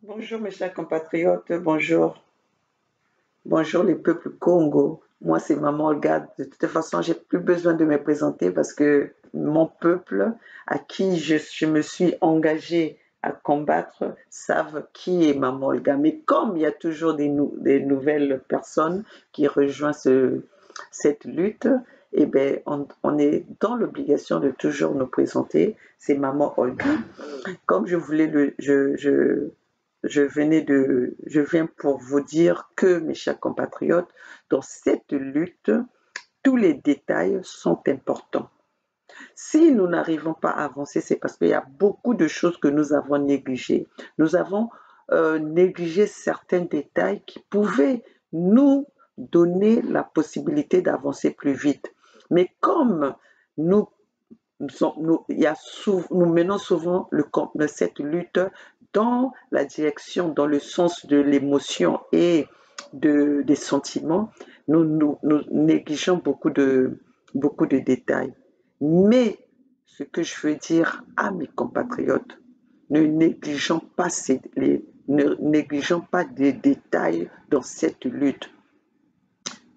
Bonjour mes chers compatriotes, bonjour, bonjour les peuples Congo. Moi c'est Maman Olga. De toute façon, j'ai plus besoin de me présenter parce que mon peuple à qui je me suis engagée à combattre savent qui est Maman Olga. Mais comme il y a toujours des nouvelles personnes qui rejoignent cette lutte, eh ben, on est dans l'obligation de toujours nous présenter. C'est Maman Olga. Comme je voulais je viens pour vous dire que, mes chers compatriotes, dans cette lutte, tous les détails sont importants. Si nous n'arrivons pas à avancer, c'est parce qu'il y a beaucoup de choses que nous avons négligées. Nous avons négligé certains détails qui pouvaient nous donner la possibilité d'avancer plus vite. Mais comme nous nous menons souvent cette lutte dans la direction, dans le sens de l'émotion et des sentiments. Nous négligeons beaucoup de détails. Mais ce que je veux dire à mes compatriotes, ne négligeons pas des détails dans cette lutte.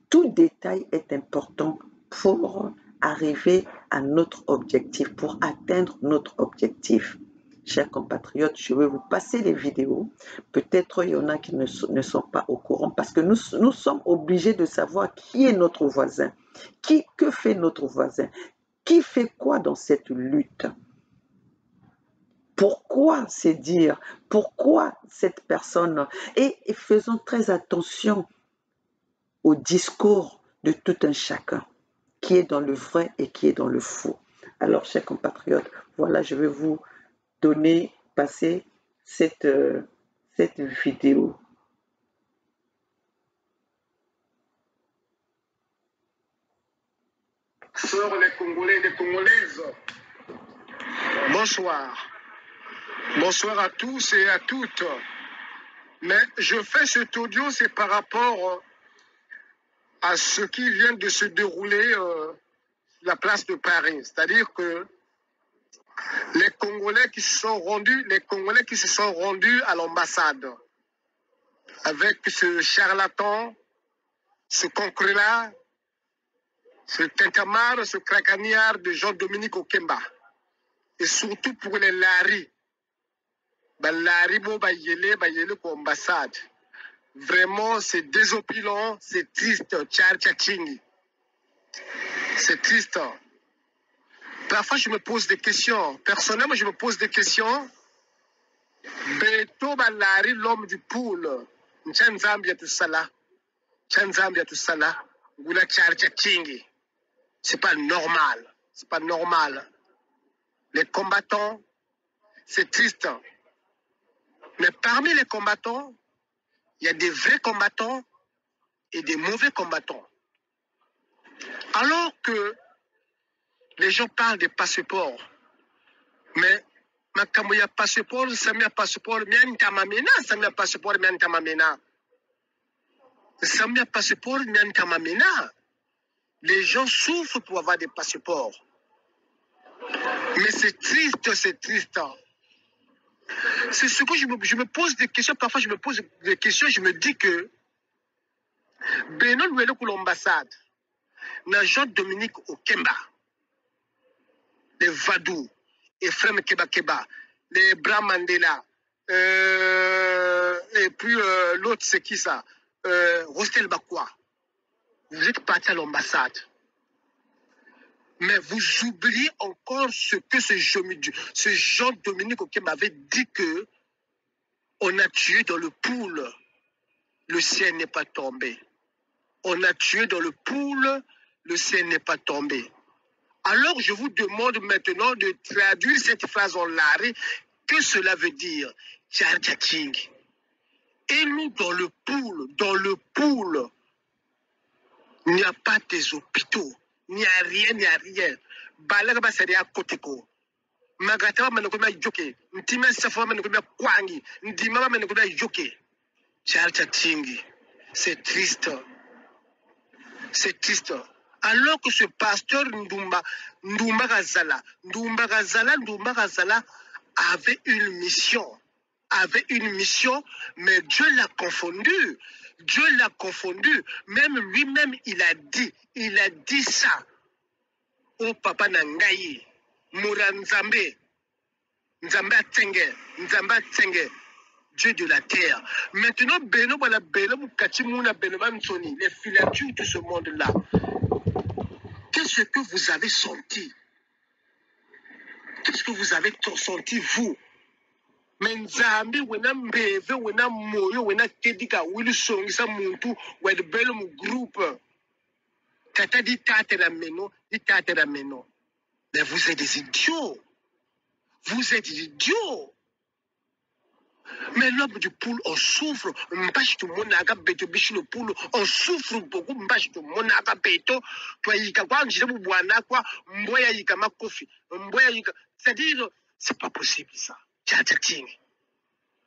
Tout détail est important pour arriver à notre objectif, pour atteindre notre objectif. Chers compatriotes, je vais vous passer les vidéos. Peut-être il y en a qui ne sont pas au courant parce que nous sommes obligés de savoir qui est notre voisin, que fait notre voisin, qui fait quoi dans cette lutte. Pourquoi c'est dire, pourquoi cette personne, et faisons très attention au discours de tout un chacun, qui est dans le vrai et qui est dans le faux. Alors, chers compatriotes, voilà, je vais vous passer cette vidéo. Sœurs les Congolais et les Congolaises, bonsoir. Bonsoir à tous et à toutes. Mais je fais cet audio, c'est par rapport à ce qui vient de se dérouler la place de Paris. C'est-à-dire que les Congolais qui se sont rendus à l'ambassade avec ce charlatan, ce concret-là, ce tintamarre, ce cracagnard de Jean-Dominique Okemba. Et surtout pour les Lari. Laribo Bayele pour ambassade. Vraiment, c'est désopilant, c'est triste, Tchatchingi. C'est triste. Parfois, je me pose des questions. Personnellement, je me pose des questions. Beto Balari, l'homme du poule. Nchanzambia tout ça là. Nchanzambia tout ça là. Gula Tchatchingi. C'est pas normal. C'est pas normal. Les combattants, c'est triste. Mais parmi les combattants, il y a des vrais combattants et des mauvais combattants. Alors que les gens parlent des passeports, mais Makamuya passeport, Samia passeport, Miantamamena, Samia passeport, Miantamamena. Samia passeport, Miantamamena. Les gens souffrent pour avoir des passeports. Mais c'est triste, c'est triste. C'est ce que je me pose des questions. Parfois, je me pose des questions. Je me dis que Benon Louelo pour l'ambassade, Jean-Dominique Okemba, les Vadou, Ephraim Keba, les Bramandela, et puis l'autre, c'est qui ça? Rostel Bakwa. Vous êtes parti à l'ambassade. Mais vous oubliez encore ce que ce Jean-Dominique Okemba avait dit que on a tué dans le pool, le ciel n'est pas tombé. On a tué dans le pool, le ciel n'est pas tombé. Alors je vous demande maintenant de traduire cette phrase en lari. Que cela veut dire? Tchatching. Et nous, dans le pool, il n'y a pas des hôpitaux, il n'y a rien. Balagaba c'est à côté ko. Magataba manakomia joke, ntima safa manakomia kwangi, ndimama manakomia joke. Tchatching. C'est triste. C'est triste. Alors que ce pasteur Ndumba Gazala avait une mission avait une mission, mais Dieu l'a confondu. Dieu l'a confondu. Même lui-même, il a dit ça. Oh papa Nangaï, Mouranzambe, Nzamba Tsenge, Nzamba Tsenge, Dieu de la terre. Maintenant, Beno, voilà, Beno, Mukachimouna, Beno, Mansoni, les filatures de ce monde-là. Qu'est-ce que vous avez senti? Qu'est-ce que vous avez senti, vous? Menzambi, wena mbeve, wena moyo, wena kedika, Wilson, isa muntu, wena belo mu groupe. Tata dit tatera meno, dit tatera meno. Mais vous êtes des idiots. Vous êtes des idiots. Mais l'homme du poule, on souffre. Mbash tu monaga beto bishi le poule, on souffre beaucoup. Mbash tu monaga beto. Toi yika kwa njire bwana kwa mboya yika makofi. Mboya yika. C'est-à-dire, c'est pas possible ça. Tchatchating.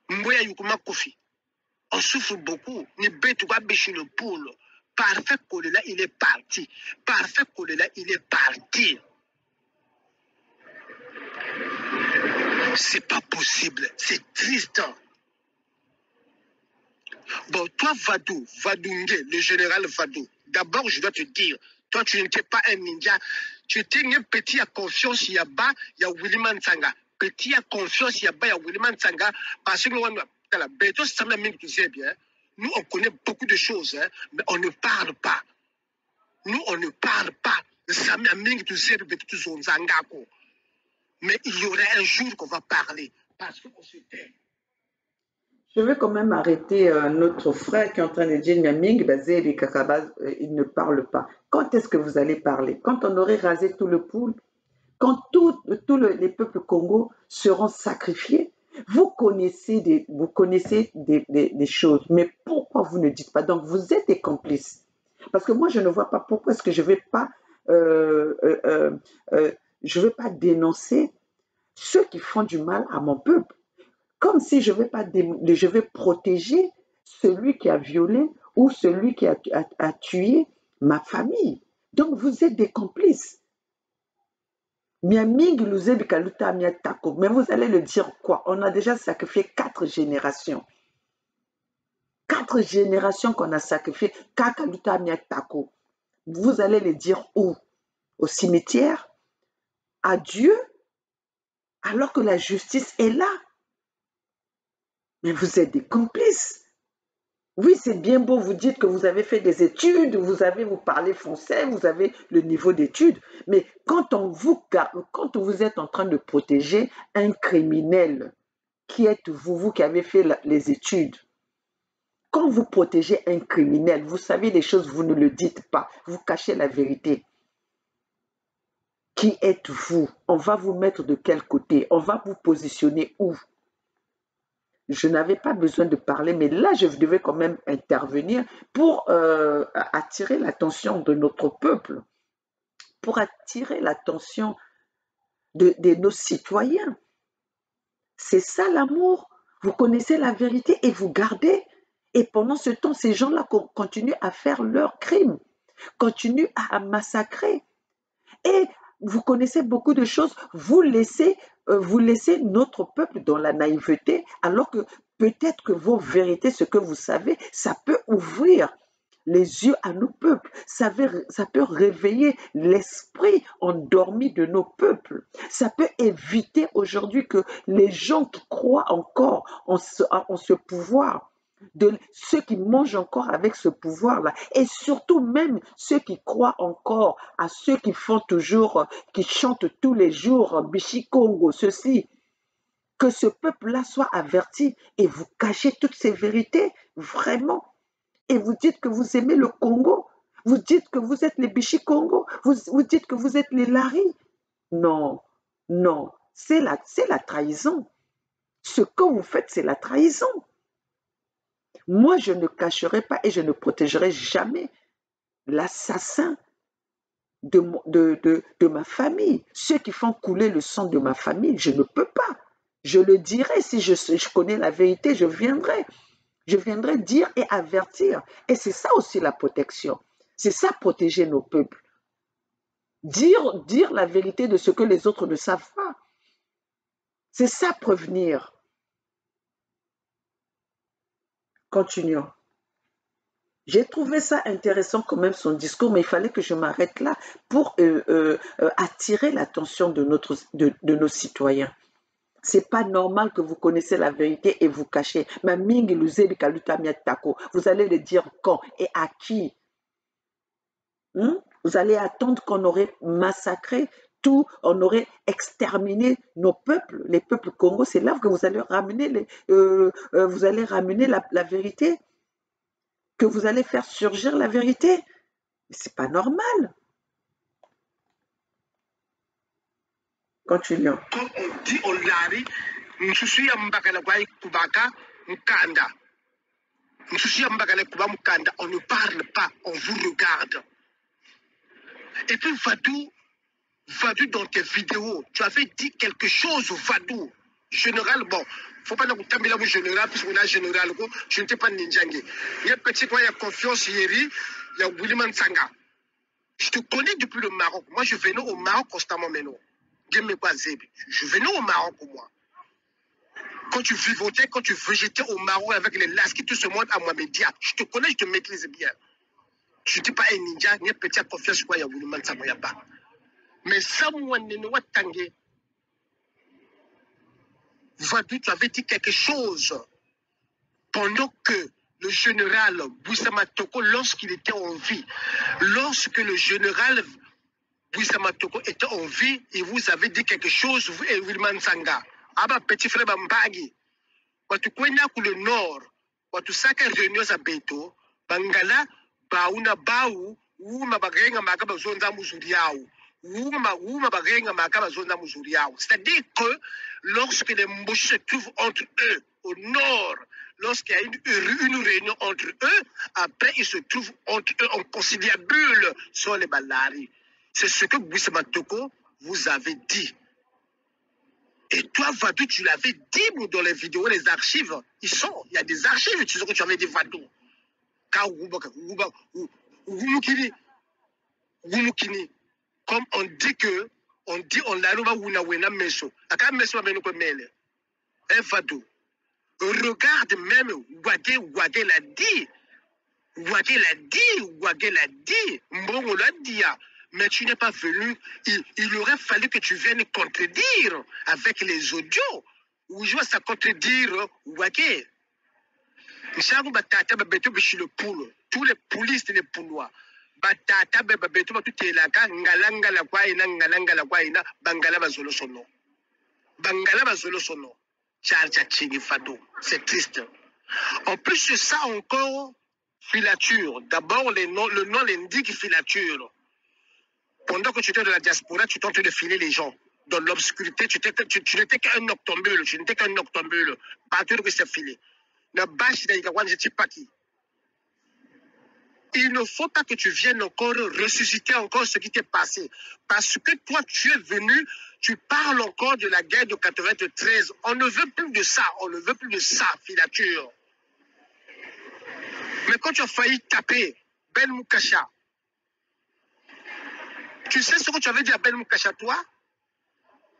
Mboya yika makofi. On souffre beaucoup. Ni beto kwa bishi le poule. Parfait Kolela, il est parti. Parfait Kolela, il est parti. C'est pas possible. C'est triste. Bon, toi, Vadou, Vadoungue, le général Vadou, d'abord, je dois te dire, toi, tu n'étais pas un ninja. Tu étais un petit à confiance, Yaba, il y a William Tsanga. Petit à confiance, Yaba, il y a William Tsanga. Parce que tu sais bien, nous, on connaît beaucoup de choses, hein, mais on ne parle pas. Nous, on ne parle pas. Mais il y aurait un jour qu'on va parler. Parce qu'on se tait. Je veux quand même arrêter notre frère qui est en train de dire Nyaming, Bazé et Kakaba, il ne parle pas. Quand est-ce que vous allez parler? Quand on aurait rasé tout le poule? Quand tous les peuples Congo seront sacrifiés? Vous connaissez des choses, mais pourquoi vous ne dites pas? Donc vous êtes des complices. Parce que moi, je ne vois pas pourquoi est-ce que je ne vais pas, je vais pas dénoncer ceux qui font du mal à mon peuple. Comme si je vais protéger celui qui a violé ou celui qui a tué ma famille. Donc vous êtes des complices. Mais vous allez le dire quoi? On a déjà sacrifié 4 générations. 4 générations qu'on a sacrifiées. Vous allez le dire où? Au cimetière? À Dieu? Alors que la justice est là. Mais vous êtes des complices. Oui, c'est bien beau, vous dites que vous avez fait des études, vous parlez français, vous avez le niveau d'études, mais quand vous êtes en train de protéger un criminel, qui êtes-vous, vous qui avez fait les études? Quand vous protégez un criminel, vous savez les choses, vous ne le dites pas, vous cachez la vérité. Qui êtes-vous? On va vous mettre de quel côté? On va vous positionner où? Je n'avais pas besoin de parler, mais là, je devais quand même intervenir pour attirer l'attention de notre peuple, pour attirer l'attention de nos citoyens. C'est ça l'amour. Vous connaissez la vérité et vous gardez. Et pendant ce temps, ces gens-là continuent à faire leurs crimes, continuent à massacrer. Et vous connaissez beaucoup de choses, vous laissez notre peuple dans la naïveté, alors que peut-être que vos vérités, ce que vous savez, ça peut ouvrir les yeux à nos peuples, ça peut réveiller l'esprit endormi de nos peuples, ça peut éviter aujourd'hui que les gens qui croient encore en ce pouvoir, de ceux qui mangent encore avec ce pouvoir-là, et surtout même ceux qui croient encore à ceux qui font toujours, qui chantent tous les jours Bishi Congo, ceci, que ce peuple-là soit averti et vous cachez toutes ces vérités, vraiment. Et vous dites que vous aimez le Congo, vous dites que vous êtes les Bishi Congo, vous dites que vous êtes les Lari. Non, non, c'est la trahison. Ce que vous faites, c'est la trahison. Moi, je ne cacherai pas et je ne protégerai jamais l'assassin de ma famille. Ceux qui font couler le sang de ma famille, je ne peux pas. Je le dirai si je connais la vérité, je viendrai. Je viendrai dire et avertir. Et c'est ça aussi la protection. C'est ça protéger nos peuples. Dire la vérité de ce que les autres ne savent pas. C'est ça prévenir. Continuons. J'ai trouvé ça intéressant quand même son discours, mais il fallait que je m'arrête là pour attirer l'attention de nos citoyens. C'est pas normal que vous connaissez la vérité et vous cachez. Vous allez le dire quand et à qui? Vous allez attendre qu'on aurait massacré tout, on aurait exterminé nos peuples, les peuples Congo. C'est là que vous allez ramener, vous allez ramener la vérité, que vous allez faire surgir la vérité. Mais c'est pas normal. Continuons. Quand on dit on lari, Nsusuya Mbakala Kwai Kubaka Mukanda. Nsusuya Mbakala Kuba Mukanda, on ne parle pas, on vous regarde. Et puis Vadou, dans tes vidéos, tu avais dit quelque chose, Vadou. Général, bon, faut pas nous tamber là, général, puisqu'on a général, je n'étais pas ninjangue. Il y a petit quoi, il y a confiance, il y a William Sanga. Je te connais depuis le Maroc. Moi, je venais au Maroc constamment maintenant. Je venais au Maroc, moi. Quand tu vivotais, quand tu végétais au Maroc avec les lasques, tout ce monde à moi média. Je te connais, je te maîtrise bien. Je ne dis pas un ninja, ni un petit confiance, quoi, il y a William Sanga, il n'y a pas. Mais ça, moi, Vadou, tu avais dit quelque chose pendant que le général Boussama Toko, lorsqu'il était en vie, lorsque le général Boussama Toko était en vie, et vous avez dit quelque chose, vous et Wilman Sanga. Aba petit frère Bambagi, watu kwenda ku le nord, watu saka réunion za beto, bangala, bauna bau, uma bagenga makaba zonza muzuri yao. C'est-à-dire que lorsque les Mbouchis se trouvent entre eux, au nord, lorsqu'il y a une réunion entre eux, après ils se trouvent entre eux en conciliabule sur les Balari. C'est ce que Boussama Toko vous avez dit. Et toi, Vadou, tu l'avais dit dans les vidéos, les archives. Il y a des archives, tu sais que tu avais dit Vadou. Comme on dit que, on l'a wena meso. Aka meso ameno ko mele. Vadou. Regarde même, Wagé l'a dit. Wagé l'a dit. Mbongo l'a dit. Mais tu n'es pas venu. Il aurait fallu que tu viennes contredire avec les audios. Ou je vois ça contredire Wagé. Nchago batata babeto bishi le poule. Tous les poulistes et les poulois. Batata babeto batutelaka ngalanga la kwaina bangala bazolo sono. Bangala bazolo sono. C'est triste. En plus de ça encore, filature. D'abord, le nom l'indique filature. Pendant que tu étais de la diaspora, tu tentais de filer les gens. Dans l'obscurité, tu n'étais qu'un noctambule. Tu n'étais qu'un noctambule. Pas sûr que c'est filé. Il ne faut pas que tu viennes encore ressusciter encore ce qui t'est passé. Parce que toi, tu es venu, tu parles encore de la guerre de 93. On ne veut plus de ça. On ne veut plus de ça, filature. Mais quand tu as failli taper Ben Moukasha, tu sais ce que tu avais dit à Ben Moukasha, toi?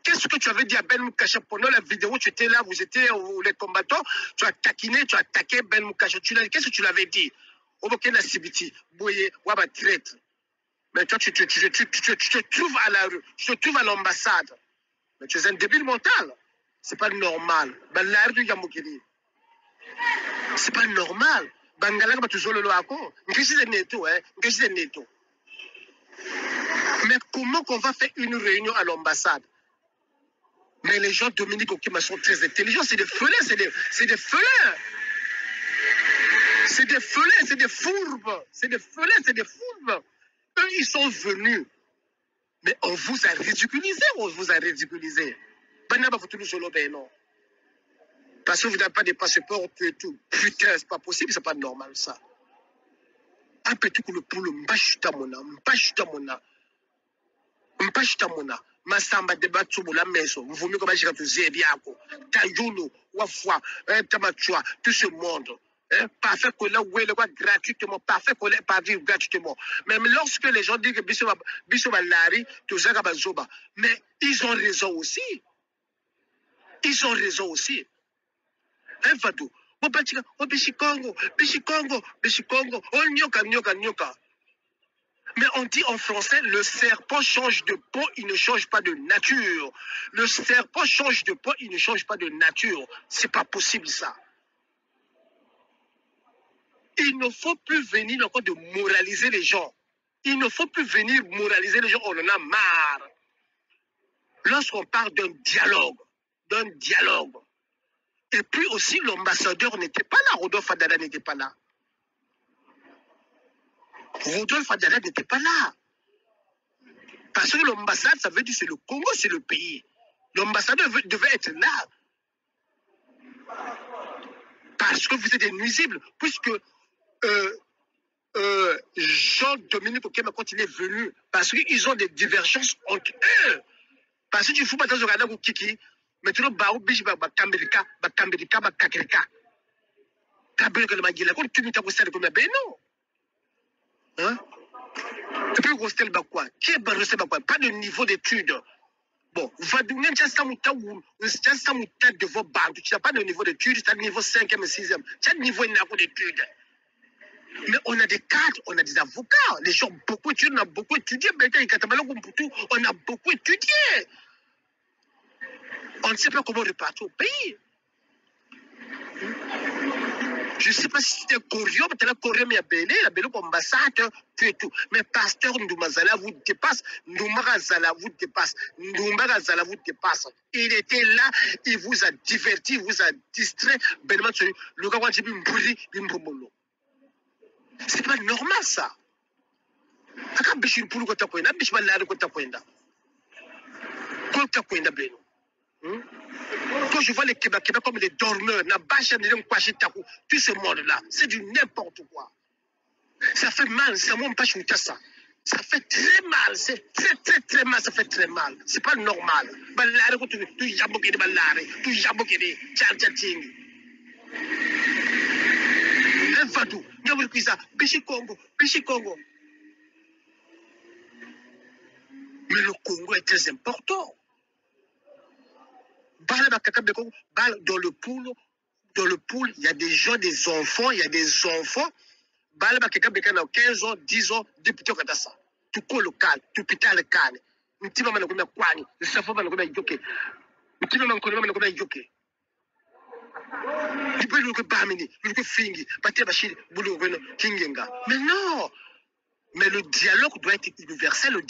Qu'est-ce que tu avais dit à Ben Moukasha pendant la vidéo? Tu étais là, vous étiez les combattants, tu as taquiné, tu as attaqué Ben Moukasha. Qu'est-ce que tu l'avais dit? La Sibiti, Boye, Waba traite. Mais toi, tu te trouves à la rue, tu te trouves à l'ambassade. Mais tu es un débile mental. C'est pas normal. C'est pas normal. Bangala, tu zolo ako. Mais comment qu'on va faire une réunion à l'ambassade? Mais les gens Dominique Okima sont très intelligents. C'est des félins, c'est des félins. C'est des félins, c'est des fourbes. C'est des félins, c'est des fourbes. Eux, ils sont venus. Mais on vous a ridiculisé, on vous a ridiculisé. Non. Parce que vous n'avez pas de passeport et tout. Putain, c'est pas possible, c'est pas normal ça. Un petit coup le poule, mbachutamona. Masamba de Batsubula Meso, vous mieux comme j'ai tout Zébiako, Tayuno, Wafwa, Tamachua, tout ce monde. Parfait que là, où est le gratuitement, parfait que là, pas vivre gratuitement. Même lorsque les gens disent que Bissoba Lari, tout ça, Bazoba. Mais ils ont raison aussi. Ils ont raison aussi. Vadou, Mais on dit en français, le serpent change de peau, il ne change pas de nature. Le serpent change de peau, il ne change pas de nature. C'est pas possible ça. Il ne faut plus venir encore de moraliser les gens. Il ne faut plus venir moraliser les gens, on en a marre. Lorsqu'on parle d'un dialogue, et puis aussi l'ambassadeur n'était pas là, Rodolphe Adada n'était pas là. Rodolphe Adada n'était pas là. Parce que l'ambassade, ça veut dire c'est le Congo, c'est le pays. L'ambassadeur devait être là. Parce que vous êtes des nuisibles, puisque Jean-Dominique Okema, quand il est venu, parce qu'ils ont des divergences entre eux. Parce que tu fous pas dans un ou kiki, mais tu n'as pas obligé de Kambirika, Kakerika. Kabirika, le Magila, quand tu n'as pas comme un bénon. Hein? Et puis, Rostel Bakwa, qui est Rostel Bakwa? Pas de niveau d'études. Bon, va donner un samuta de vos banques. Tu n'as pas de niveau d'études, tu as le niveau 5e et 6e. Tu as le niveau d'études. Mais on a des cadres, on a des avocats. Les gens ont beaucoup étudié, on a beaucoup étudié. On a beaucoup étudié. On ne sait pas comment repartir au pays. Je ne sais pas si c'était Corio, mais Corio m'a belé, la belé comme ambassade, tu et tout. Mais pasteur Ndoumazala vous dépasse, Ndoumarazala vous dépasse, Ndoumarazala vous dépasse. Il était là, il vous a diverti, il vous a distrait. Le gars, c'est pas normal ça. Quand je vois les Québécois comme des dormeurs, tout ce monde-là, c'est du n'importe quoi. Ça fait mal, ça m'a pas shooté ça. Ça fait très mal, c'est très très très mal, ça fait très mal. C'est pas normal. Balare, tu jaboke de balare, tu jaboke de tchatchating. Vadou, Nyabul Kisa, Bichi Congo. Mais le Congo est très important. Dans le pool, il y a des gens, des enfants, il y a des enfants. 15 ans, 10 ans, député au ça. Tu colles le calme, tu pitas le calme. Tu petit maman comme quoi, le safo man comme yoke. Le petit maman comme yoke. Tu peux le bamini, le fingi, batter bachir, boulot, kingenga. Mais non! Mais le dialogue doit être universel,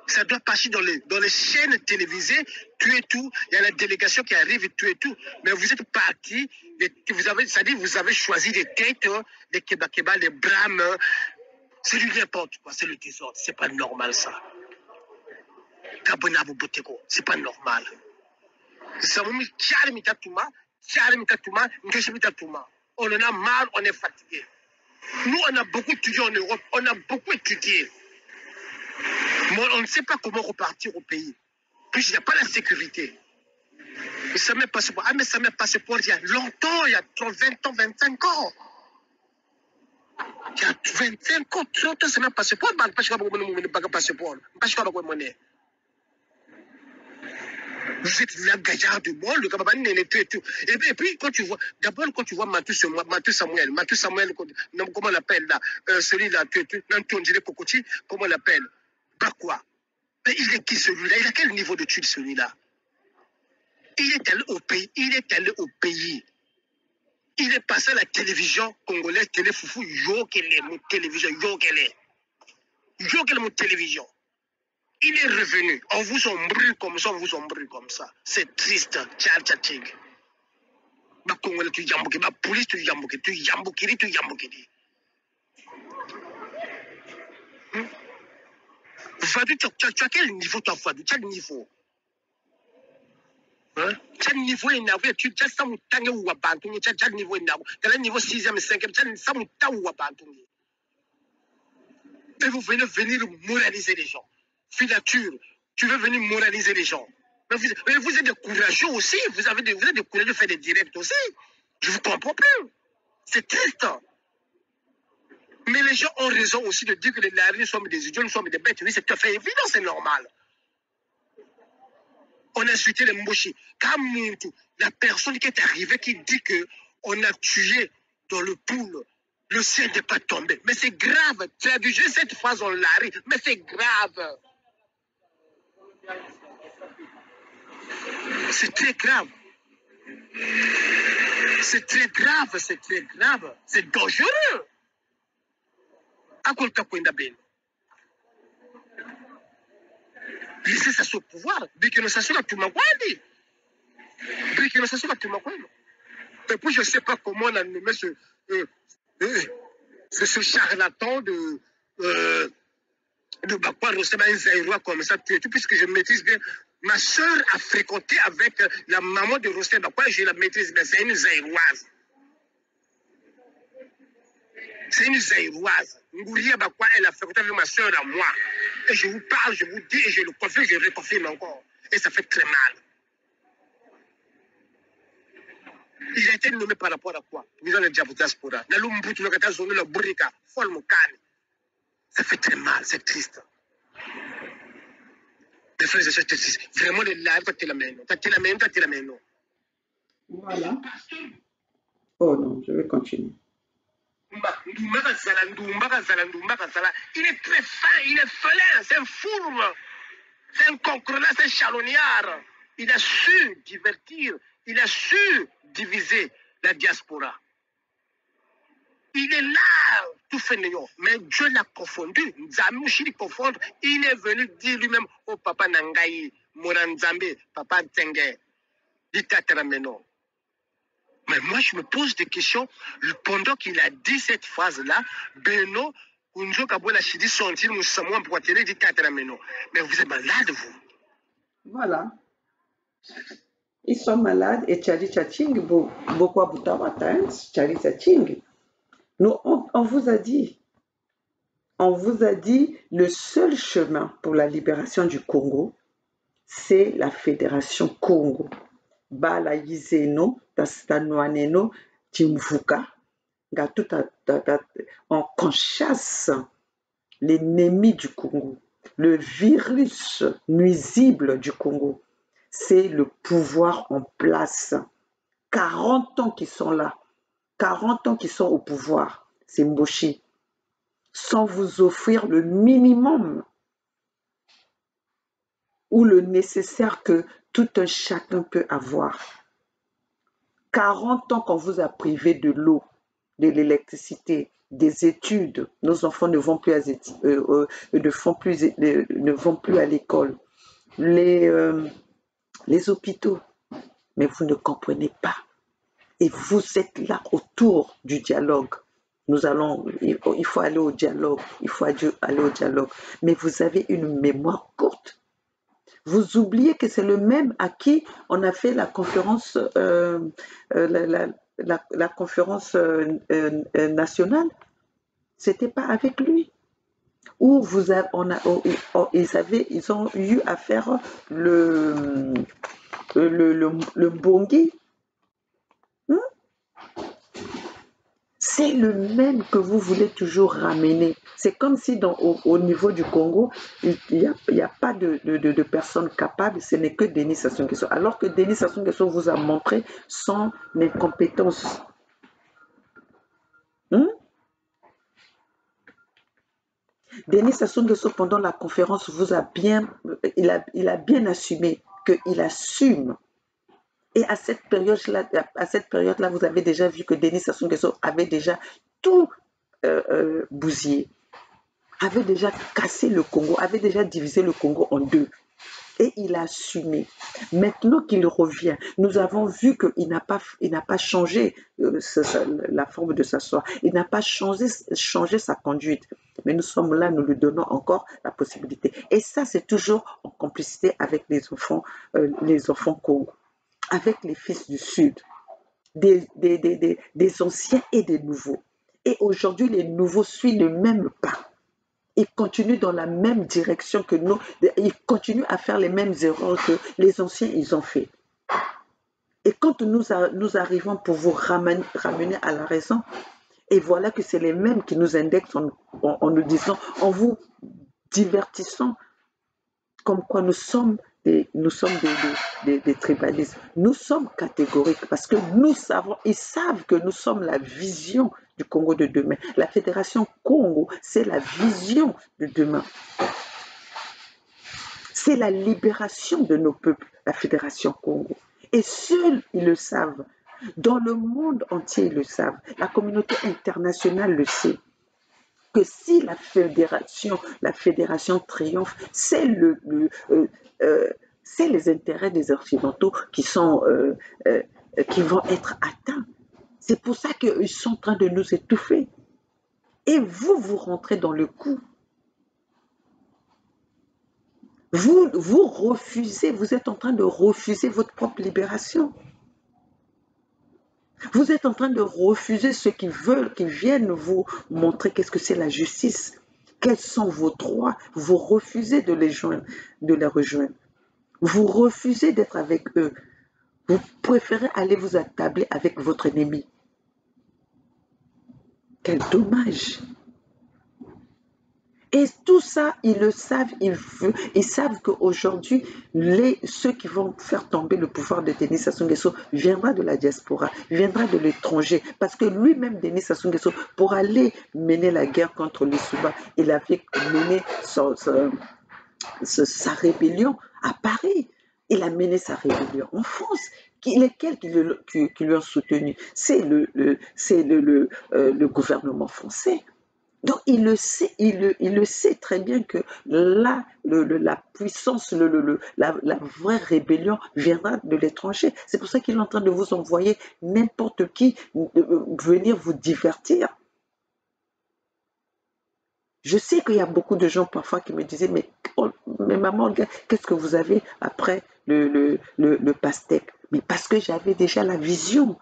Ça doit passer dans les chaînes télévisées, tu et tout. Il y a la délégation qui arrive, tu et tout. Mais vous êtes partis, vous avez choisi des têtes, des kebakeba, des brames. C'est du n'importe quoi, c'est le désordre. C'est pas normal ça. C'est pas normal. On en a marre, on est fatigué. Nous, on a beaucoup étudié en Europe, on a beaucoup étudié. Mais on ne sait pas comment repartir au pays. Puis il n'y a pas la sécurité. Mais ça m'est passeport. Ah, mais ça m'est passeport il y a longtemps, il y a 20 ans, 25 ans. Il y a 25 ans, 30 ans, ça m'est passeport. Vous êtes là, gaillard du monde, le Kababani n'est plus et tout. Et puis, quand tu vois Matou Samuel, comment on l'appelle là, celui-là, Nantonjile Kokoti, comment on l'appelle? Bakwa. Mais il est qui celui-là? Il a quel niveau d'études celui-là? Il est allé au pays. Il est passé à la télévision congolaise, téléfoufou, mon télévision, mon télévision. Il est revenu. On vous embrouille comme ça, C'est triste. Tchatchating. Ba Congolais, tu yamboki, ba police, tu yambokiri. Vadou, tu as quel niveau, toi, Vadou? Quel niveau? Quel niveau est navré? Tu as ça moutangue ou wabantungi? Quel niveau est navré? Quel niveau 6e, 5e? Tu as ça moutangue ou wabantungi? Et vous venir moraliser les gens. Filature, tu veux venir moraliser les gens. Mais vous êtes des courageux aussi. Vous êtes des courageux de faire des directs aussi. Je vous comprends plus. C'est triste. Mais les gens ont raison aussi de dire que les larines sont des idiots, nous sommes des bêtes. Oui, c'est tout à fait évident, c'est normal. On a insulté les Mboshi. Kamuntu, la personne qui est arrivée qui dit que on a tué dans le poule, le ciel n'est pas tombé. Mais c'est grave. Traduisez cette phrase en lari, mais c'est grave. C'est très grave. C'est très grave, c'est très grave. C'est dangereux. Laissez ça au pouvoir. Et puis je ne sais pas comment on a nommé ce charlatan de Bakwa Rostema un Zaïrois comme ça, puisque je maîtrise bien. Ma soeur a fréquenté avec la maman de Rostema Bakwa, je la maîtrise bien. C'est une Zaïroise. C'est une Zaïroise. Ngouria Bakwa, elle a fréquenté avec ma soeur à moi. Et je vous parle, je vous dis, et je le confirme, je le reconfirme encore. Et ça fait très mal. Il a été nommé par rapport à quoi? Ça fait très mal, c'est triste. Les frères et sœurs, c'est triste. Vraiment, les lives, t'as la main. Voilà. Oh non, je vais continuer. Il est très fin, il est félin, c'est un fourbe, c'est un concurrent, c'est un chaloniard. Il a su divertir, il a su diviser la diaspora. Il est là, tout fait néant. Mais Dieu l'a confondu. Nzamouchi confondre. Il est venu dire lui-même, oh papa Nangaï, Moranzambe, papa Tsenge, Ditaterameno. Mais moi, je me pose des questions. Pendant qu'il a dit cette phrase-là, Beno, Kunjo Kabola Chidi Sontil, Moussamouan Poitele, Ditaterameno. Mais vous êtes malade, vous. Voilà. Ils sont malades et Tchadi Tchaching, beaucoup à Boutawata, Tchadi Tchaching. Nous, on vous a dit, le seul chemin pour la libération du Congo, c'est la Fédération Congo. Bala Yizeno, Tastanuaneno, Timvuka, on chasse l'ennemi du Congo, le virus nuisible du Congo. C'est le pouvoir en place. 40 ans qui sont là. 40 ans qui sont au pouvoir, c'est Mboshi, sans vous offrir le minimum ou le nécessaire que tout un chacun peut avoir. 40 ans qu'on vous a privé de l'eau, de l'électricité, des études. Nos enfants ne vont plus à l'école. Les hôpitaux. Mais vous ne comprenez pas. Et vous êtes là autour du dialogue. Il faut aller au dialogue, Mais vous avez une mémoire courte. Vous oubliez que c'est le même à qui on a fait la conférence, la conférence nationale. C'était pas avec lui. Où ils ont eu à faire le Bongi. C'est le même que vous voulez toujours ramener. C'est comme si au niveau du Congo, il n'y a pas de personnes capables, ce n'est que Denis Sassou Nguesso. Alors que Denis Sassou Nguesso vous a montré son incompétence. Denis Sassou Nguesso, pendant la conférence, il a bien assumé qu'il assume. Et à cette période-là, vous avez déjà vu que Denis Sassou Nguesso avait déjà tout bousillé, avait déjà cassé le Congo, avait déjà divisé le Congo en deux. Et il a assumé. Maintenant qu'il revient, nous avons vu qu'il n'a pas changé la forme de s'asseoir. Il n'a pas changé sa conduite. Mais nous sommes là, nous lui donnons encore la possibilité. Et ça, c'est toujours en complicité avec les enfants Congo, avec les fils du Sud, des anciens et des nouveaux. Et aujourd'hui, les nouveaux suivent le même pas. Ils continuent dans la même direction que nous. Ils continuent à faire les mêmes erreurs que les anciens, ils ont fait. Et quand nous arrivons pour vous ramener à la raison, et voilà que c'est les mêmes qui nous indexent en nous disant, en vous divertissant, comme quoi nous sommes nous sommes des tribalistes. Nous sommes catégoriques parce que nous savons, ils savent que nous sommes la vision du Congo de demain. La Fédération Congo, c'est la vision de demain. C'est la libération de nos peuples, la Fédération Congo. Et seuls, ils le savent. Dans le monde entier, ils le savent. La communauté internationale le sait. Que si la fédération triomphe, c'est c'est les intérêts des Occidentaux qui vont être atteints. C'est pour ça qu'ils sont en train de nous étouffer. Et vous rentrez dans le coup. Vous refusez, vous êtes en train de refuser votre propre libération. Vous êtes en train de refuser ceux qui veulent, qui viennent vous montrer qu'est-ce que c'est la justice, quels sont vos droits. Vous refusez de les rejoindre. Vous refusez d'être avec eux. Vous préférez aller vous attabler avec votre ennemi. Quel dommage! Et tout ça, ils le savent, ils savent qu'aujourd'hui, ceux qui vont faire tomber le pouvoir de Denis Sassou Nguesso viendra de la diaspora, viendra de l'étranger, parce que lui-même, Denis Sassou Nguesso, pour aller mener la guerre contre les Souba, il avait mené sa rébellion à Paris. Il a mené sa rébellion en France. Lesquels qui lui ont soutenu? C'est le gouvernement français. Donc, il le sait très bien que là, la puissance, la vraie rébellion viendra de l'étranger. C'est pour ça qu'il est en train de vous envoyer n'importe qui venir vous divertir. Je sais qu'il y a beaucoup de gens parfois qui me disaient, mais maman, qu'est-ce que vous avez après le pastèque? Mais parce que j'avais déjà la vision.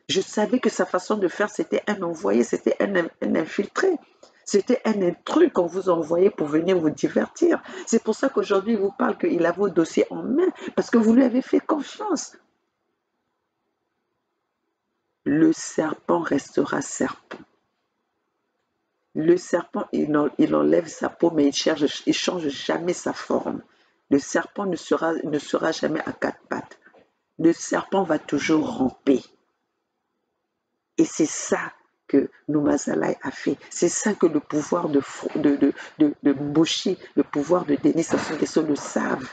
Je savais que sa façon de faire, c'était un envoyé, c'était un infiltré. C'était un intrus qu'on vous envoyait pour venir vous divertir. C'est pour ça qu'aujourd'hui, il vous parle qu'il a vos dossiers en main, parce que vous lui avez fait confiance. Le serpent restera serpent. Le serpent, il enlève sa peau, mais il change jamais sa forme. Le serpent ne sera jamais à quatre pattes. Le serpent va toujours ramper. Et c'est ça que Noumazalaï a fait. C'est ça que le pouvoir de Mboshi, le pouvoir de Denis Sassou Nguesso le savent.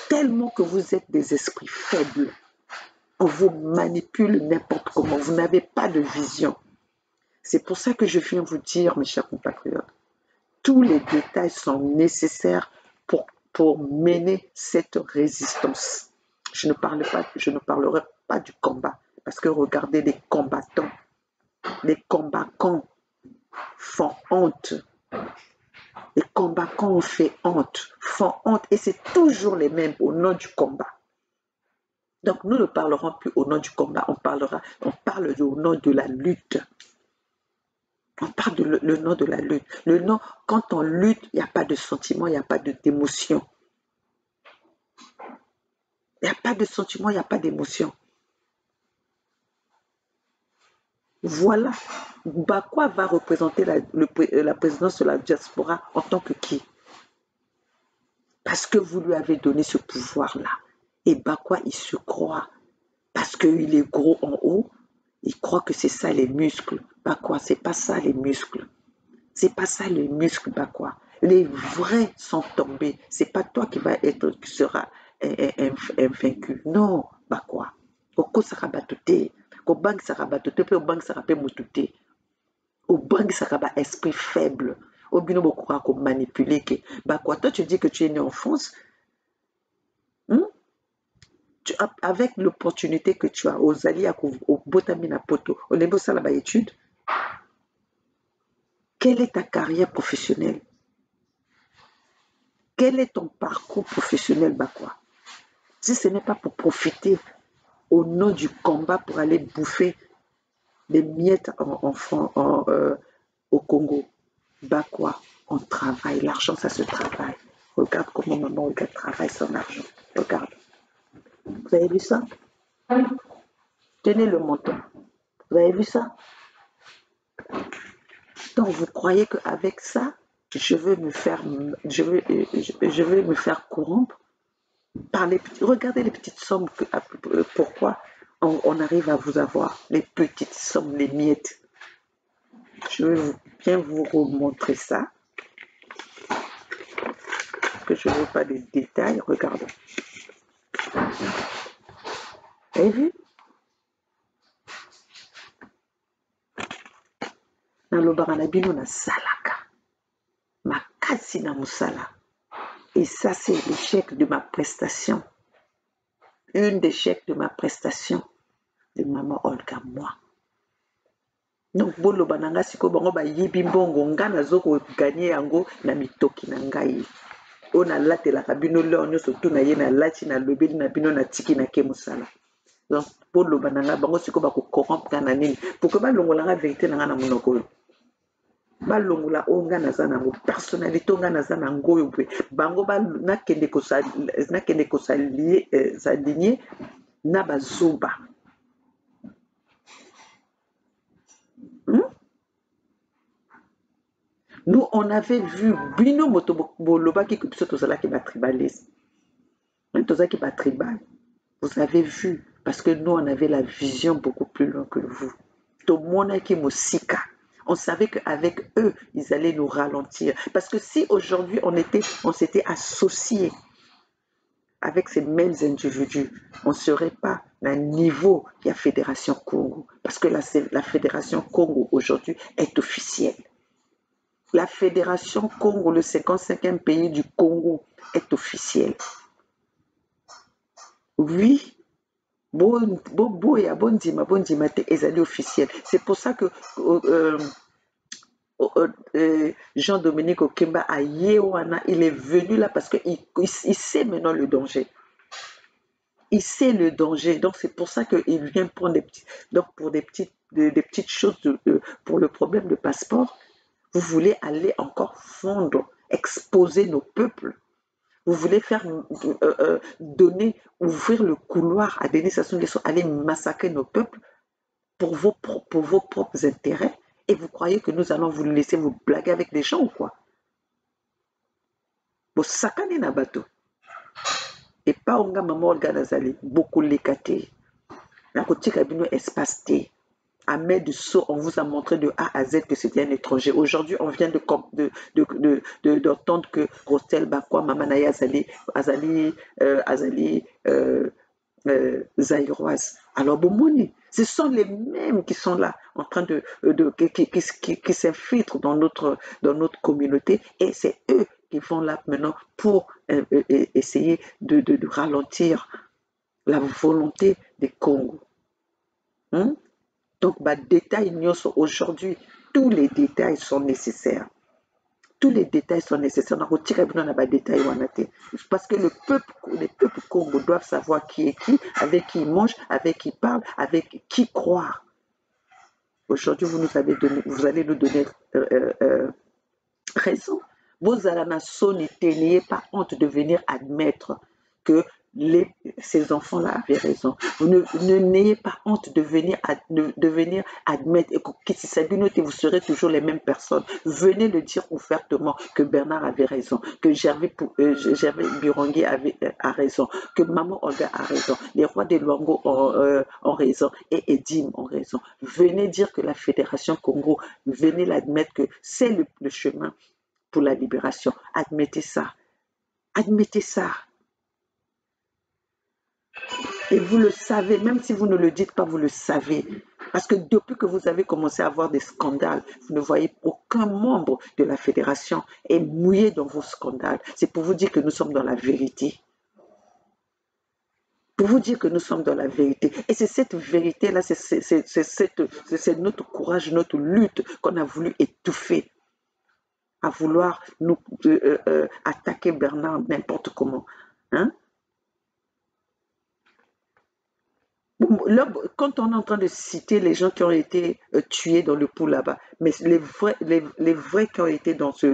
Tellement que vous êtes des esprits faibles. On vous manipule n'importe comment. Vous n'avez pas de vision. C'est pour ça que je viens vous dire, mes chers compatriotes, tous les détails sont nécessaires pour mener cette résistance. Je ne parlerai pas du combat, parce que regardez les combattants. Les combattants font honte. Les combattants ont fait honte, font honte, et c'est toujours les mêmes au nom du combat. Donc nous ne parlerons plus au nom du combat, on parle au nom de la lutte. On parle le nom de la lutte. Le nom, quand on lutte, il n'y a pas de sentiment, il n'y a pas d'émotion. Il n'y a pas de sentiment, il n'y a pas d'émotion. Voilà. Bakwa va représenter la présidence de la diaspora en tant que qui? Parce que vous lui avez donné ce pouvoir-là. Et Bakwa, il se croit. Parce qu'il est gros en haut, il croit que c'est ça les muscles. Bakwa, c'est pas ça les muscles. C'est pas ça les muscles, Bakwa. Les vrais sont tombés. C'est pas toi qui sera vaincu. Non, Bakwa. Koko sarabatute. Ko bang sarabatute, pe au bang sarapé mutute. Au bang saraba esprit faible. Au bino bokura ko manipuler ke. Bakwa, toi tu dis que tu es né en France. Avec l'opportunité que tu as aux alliés au Botamina Poto, au Nebo Salaba études, quelle est ta carrière professionnelle? Quel est ton parcours professionnel, Bakwa? Si ce n'est pas pour profiter au nom du combat pour aller bouffer des miettes au Congo, Bakwa, on travaille. L'argent, ça se travaille. Regarde comment maman travaille son argent. Regarde. Vous avez vu ça? Tenez le montant. Vous avez vu ça? Donc vous croyez qu'avec ça, je vais me faire corrompre? Regardez les petites sommes, pourquoi on arrive à vous avoir les petites sommes, les miettes. Je vais bien vous remontrer ça, que je ne veux pas des détails. Regardez. Vous avez vu? Nalobaka na bino nasalaka makasi na mosala. Et ça, c'est l'échec de ma prestation. Une des échecs de ma prestation de maman Olga, moi. Donc, boloba na nga siko bango ba yibi mbongo nga nazoko gagner yango na mitoki na ngai. O na latelaka bino leo nyonso tu na ye na lati na lobeli na bino na tiki na ke mosala. Donc, boloba na nga bango siko bako corrompre na nini. Pour que balongola nga vérité na nga na monoko oyo. Balongola o nga naza nango personnalité o nga naza nango oyo mpe bango nakende kosaligné na bazoba. Nous, on avait vu bino moto bolobaki que biso tozalaki ba tribaliste. Tozalaki ba tribal. Vous avez vu parce que nous on avait la vision beaucoup plus loin que vous. Tomonaki mosika. On savait qu'avec eux, ils allaient nous ralentir. Parce que si aujourd'hui on s'était associés avec ces mêmes individus, on ne serait pas à un niveau de la Fédération Congo. Parce que la Fédération Congo aujourd'hui est officielle. La Fédération Congo, le 55e pays du Congo, est officielle. Oui, est officiel. C'est pour ça que Jean-Dominique Okemba à Yewana, il est venu là parce qu'il sait maintenant le danger. Il sait le danger, donc c'est pour ça qu'il vient prendre des petites choses pour le problème de passeport. Vous voulez aller encore fondre, exposer nos peuples. Vous voulez faire ouvrir le couloir à Denis Sassou Nguesso, aller massacrer nos peuples pour vos propres intérêts. Et vous croyez que nous allons vous laisser vous blaguer avec des gens ou quoi? Vous sakane na bateau. Et pas onga maman Olga Nazali, beaucoup l'écaté. La côté cabine espace T. Ahmed Sow, on vous a montré de A à Z que c'était un étranger. Aujourd'hui, on vient d'entendre que Rostel Bakwa, Mamanaya Azali Zaïroise. Alors, Bomoni, ce sont les mêmes qui sont là, en train qui s'infiltrent dans notre communauté, et c'est eux qui vont là maintenant pour essayer de ralentir la volonté des Congo. Donc, détail aujourd'hui, tous les détails sont nécessaires. Tous les détails sont nécessaires. Parce que les peuples Congo doivent savoir qui est qui, avec qui ils mangent, avec qui ils parlent, avec qui croire. Aujourd'hui, vous allez nous donner raison. Vous allez n'ayez pas honte de venir admettre que ces enfants-là avaient raison. Vous n'ayez pas honte de venir admettre que si Sabinote, vous serez toujours les mêmes personnes. Venez le dire ouvertement que Bernard avait raison, que Gervais Birongui a raison, que Maman Olga a raison, les rois des Luango ont raison et Edim ont raison. Venez dire que la Fédération Congo, venez l'admettre que c'est le chemin pour la libération. Admettez ça. Admettez ça. Et vous le savez, même si vous ne le dites pas, vous le savez. Parce que depuis que vous avez commencé à avoir des scandales, vous ne voyez aucun membre de la fédération est mouillé dans vos scandales. C'est pour vous dire que nous sommes dans la vérité. Pour vous dire que nous sommes dans la vérité. Et c'est cette vérité-là, c'est notre courage, notre lutte qu'on a voulu étouffer. À vouloir nous attaquer Bernard n'importe comment. Hein? Là, quand on est en train de citer les gens qui ont été tués dans le pot là-bas, mais les vrais qui ont été dans ce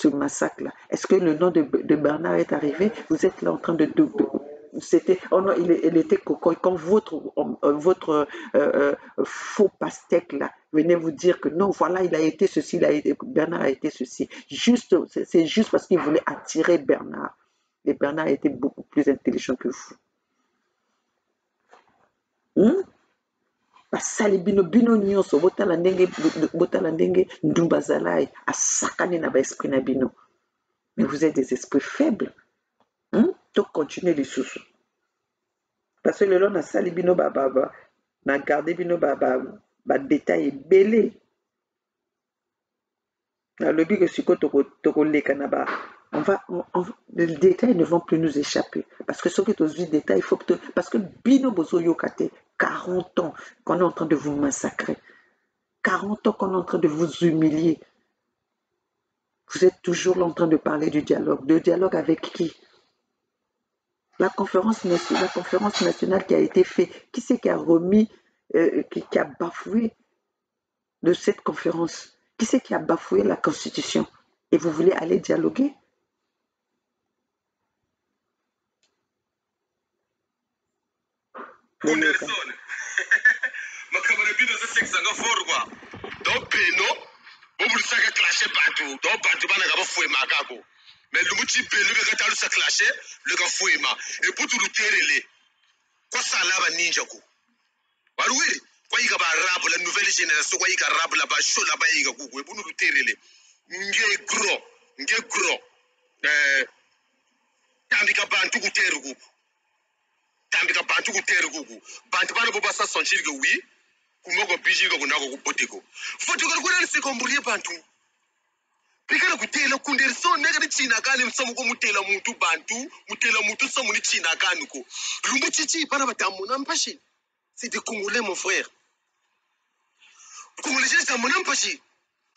massacre-là, est-ce que le nom de Bernard est arrivé? Vous êtes là en train c'était, oh non, il était quand votre faux pastèque là venez vous dire que non, voilà, il a été ceci, Bernard a été ceci. C'est juste parce qu'il voulait attirer Bernard. Et Bernard était beaucoup plus intelligent que vous. Basali bino bino nyonso botala ndenge ndumba azalai asakani na baesprit na bino. Mais vous êtes des esprits faibles. Donc continuez les sous. Parce que le long nasali bino na garder bino détail ebele. Le but que siko tokoleka na ba les détails ne vont plus nous échapper. Parce que ce qui est aux détails, il faut que parce que bino bozo yokate 40 ans qu'on est en train de vous massacrer. 40 ans qu'on est en train de vous humilier. Vous êtes toujours là en train de parler du dialogue. De dialogue avec qui? La conférence nationale qui a été faite, qui c'est qui a remis, qui a bafoué de cette conférence? Qui c'est qui a bafoué la Constitution? Et vous voulez aller dialoguer? Mais le motif benu que tu as sa clashé, le gars fouema. Et pour tout le terre, quoi ça là va ninja ko. Baloué, quoi il va arabe la nouvelle génération, quoi il arabe là-bas, chaud là-bas il va couper. Et pour nous le terre, n'gé gros. Tandika bantu ku terre ko. Tandika bantu ku terre ko. Bantu bana boba sa sentir que oui, kumoko biji ko kunako ku poteko. Faut que le se combrier bantu. Pikana kutela kunderi so nega china kani msomo ko mutela muntu bantu mutela muntu so muni china kani ko lumbu chichi bana batamu na mpashi c'est des congolais mon frère congolais c'est mon mpashi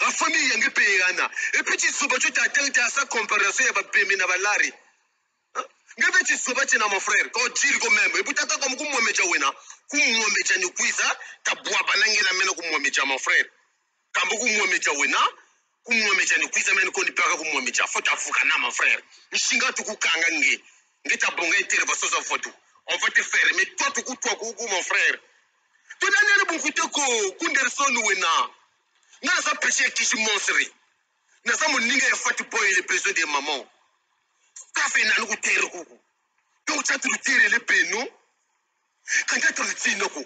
la famille yange peyana et puis tu soba tu t'attends à sa comparaison ya ba peme na balari ngebe tu soba tu na mon frère ko dire ko même et puis tata comme ko mwemeja wena ku mwemeja ni kuiza tabwa banangela mena ku mwemeja mon frère kambo ku mwemeja wena kumwemeja ni kuiza meni koni paka kumwemeja foto afuka na mon frère nshinga tukukanga ngeta bonga itere basoza foto on va te faire mais toi tukutwa ku mon frère to nani bunkute ko kunderson wena na za péché kishi monsri na za moninga ya fat boy le président de maman ça fait na ku tere ku to chatu tere le peno kanta to tsino ko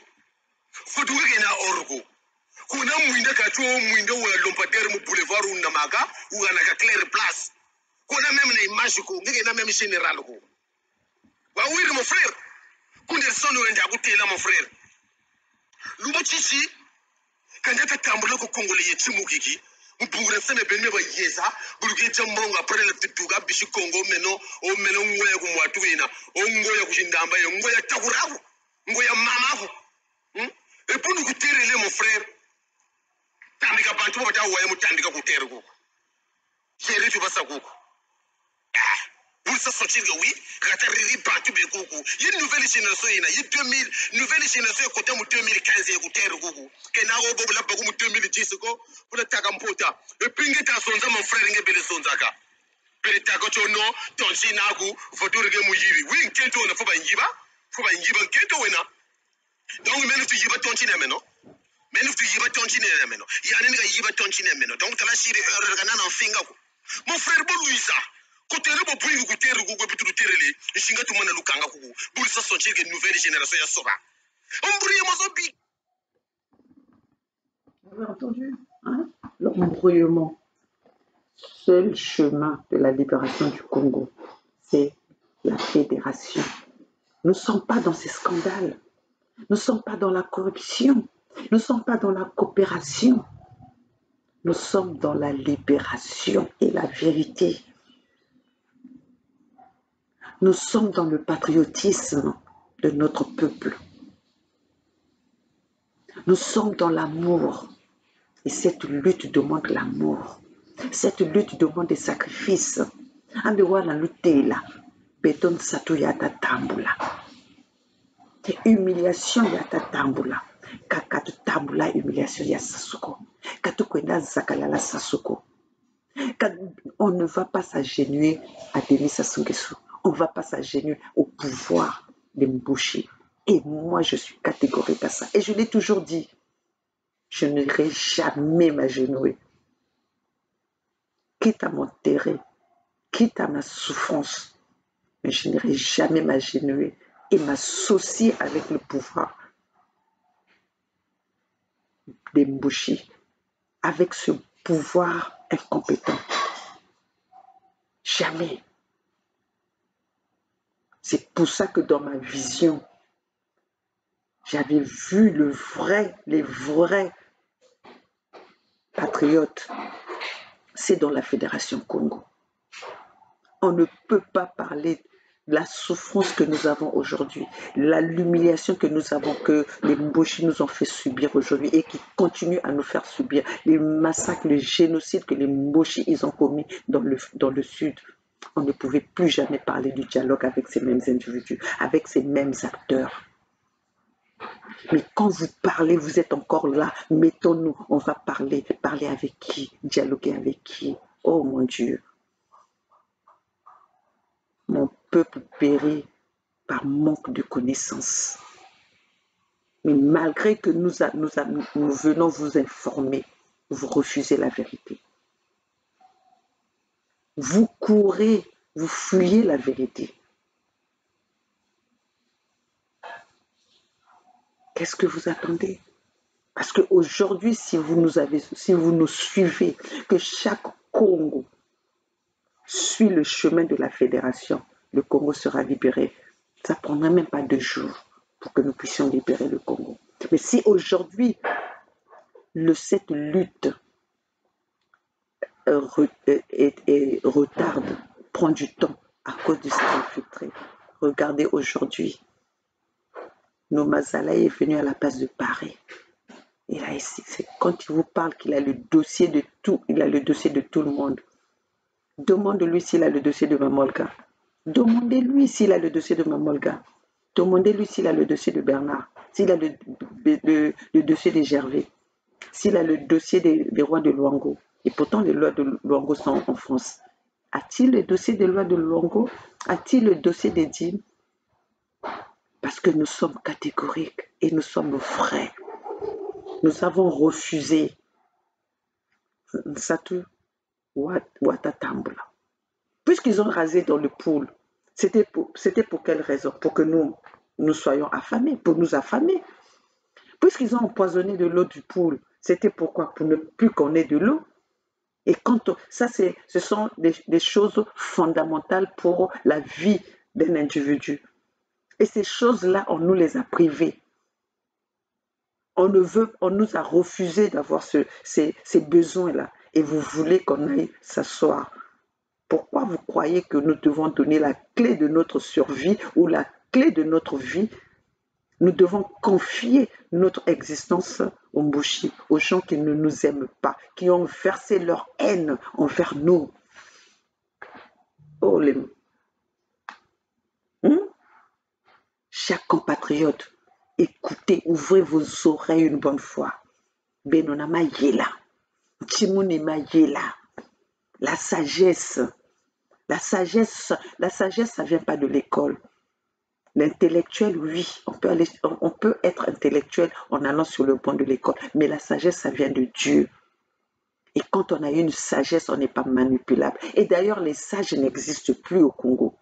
foto ngena orgo kuna mwinde kacho mwinde wa lompatere mu boulevard na maga ou na claire place kuna même na image ko ngeke na même général ko wa oui mon frère kunderson wenda akutela mon frère lumo chichi kanja tatambula ko kongole yetu mukiki mbugure seme benme ba yesa buluke jamonga après le tutuga bishi kongo meno ngoya ku mwatu ina ngoya ku shindamba ye ngoya takuraku ngoya mama ko et pour nous kuterele mon frère tandika bantu bata waye mutandika kutere kuko chere tu basa kuko vous ça sortir que oui ratariri bantu be kuko une nouvelle génération ina y 2000 nouvelle génération côté mu 2015 ya kutere kuko kena go bobu la baku mu 2010 ko pour taka mpota et puis ngeta sonza mon frère ngebele sonza ka bele taka chono tonsi naku votori ge mu yibi oui nkento na fo ba ngiba nkento wena donc menu tu yiba tonsi na meno menu tu yiba tonsi na meno yani nga yiba tonsi na meno donc tala siri erreur kana na finga ko mon frère bo Luisa côté rebo buingu kutere ko bitu terele nshinga tu mona lukanga ko buli sa sonchi que nouvelle génération ya soba ombrouille mozobi. Vous avez entendu, hein? L'embrouillement. Seul chemin de la libération du Congo, c'est la fédération. Nous ne sommes pas dans ces scandales. Nous ne sommes pas dans la corruption. Nous ne sommes pas dans la coopération. Nous sommes dans la libération et la vérité. Nous sommes dans le patriotisme de notre peuple. Nous sommes dans l'amour. Et cette lutte demande l'amour. Cette lutte demande des sacrifices. Ambiwala lutela. Beton sato yata tambula. Humiliation yata tambula. Kakatu tambula humiliation ya sasuko. Katukwenda zakalala sasuko. On ne va pas s'agenouiller à Denis Sassou Nguesso. On ne va pas s'agenouiller au pouvoir de Mbushi. Et moi, je suis catégorique à ça. Et je l'ai toujours dit. Je n'irai jamais m'agenouiller. Quitte à m'enterrer, quitte à ma souffrance, Mais je n'irai jamais m'agenouiller et m'associer avec le pouvoir des Mbushi, avec ce pouvoir incompétent. Jamais. C'est pour ça que dans ma vision, j'avais vu les vrais patriotes. C'est dans la Fédération Congo. On ne peut pas parler de la souffrance que nous avons aujourd'hui, l'humiliation que nous avons, que les Mbushi nous ont fait subir aujourd'hui et qui continuent à nous faire subir, les massacres, les génocides que les Mbushi ils ont commis dans le sud. On ne pouvait plus jamais parler du dialogue avec ces mêmes individus, avec ces mêmes acteurs. Mais quand vous parlez, vous êtes encore là, mettons-nous, on va parler. Parler avec qui? Dialoguer avec qui? Oh mon Dieu! Mon peuple périt par manque de connaissances. Mais malgré que nous venons vous informer, vous refusez la vérité. Vous courez, vous fuyez la vérité. Qu'est-ce que vous attendez? Parce qu'aujourd'hui, si vous nous suivez, que chaque Congo suit le chemin de la fédération, le Congo sera libéré. Ça ne prendra même pas 2 jours pour que nous puissions libérer le Congo. Mais si aujourd'hui, cette lutte retarde, prend du temps à cause du sang infiltré, regardez aujourd'hui, nos Mazala est venu à la place de Paris. Et là, quand il vous parle qu'il a le dossier de tout, il a le dossier de tout le monde. Demande-lui s'il a le dossier de Mamolga. Demandez-lui s'il a le dossier de Mamolga. Demandez-lui s'il a le dossier de Bernard, s'il a le dossier de Gervais, s'il a le dossier des rois de Luango. Et pourtant, les lois de Luango sont en France. A-t-il le dossier des lois de Luango? A-t-il le dossier des dîmes? Parce que nous sommes catégoriques et nous sommes vrais. Nous avons refusé. Satu Watatambla. Puisqu'ils ont rasé dans le pool, c'était pour quelle raison? Pour que nous soyons affamés, pour nous affamer. Puisqu'ils ont empoisonné de l'eau du pool, c'était pourquoi? Pour ne plus qu'on ait de l'eau. Et ce sont des choses fondamentales pour la vie d'un individu. Et ces choses-là, on nous les a privées. On nous a refusé d'avoir ces besoins-là. Et vous voulez qu'on aille s'asseoir. Pourquoi vous croyez que nous devons donner la clé de notre survie ou la clé de notre vie? Nous devons confier notre existence aux Mbushi, aux gens qui ne nous aiment pas, qui ont versé leur haine envers nous. Oh, Chers compatriotes, écoutez, ouvrez vos oreilles une bonne fois. Benonama Yela, Timunema Yela, la sagesse, ça vient pas de l'école. L'intellectuel, oui, on peut être intellectuel en allant sur le banc de l'école, mais la sagesse, ça vient de Dieu. Et quand on a une sagesse, on n'est pas manipulable. Et d'ailleurs, les sages n'existent plus au Congo.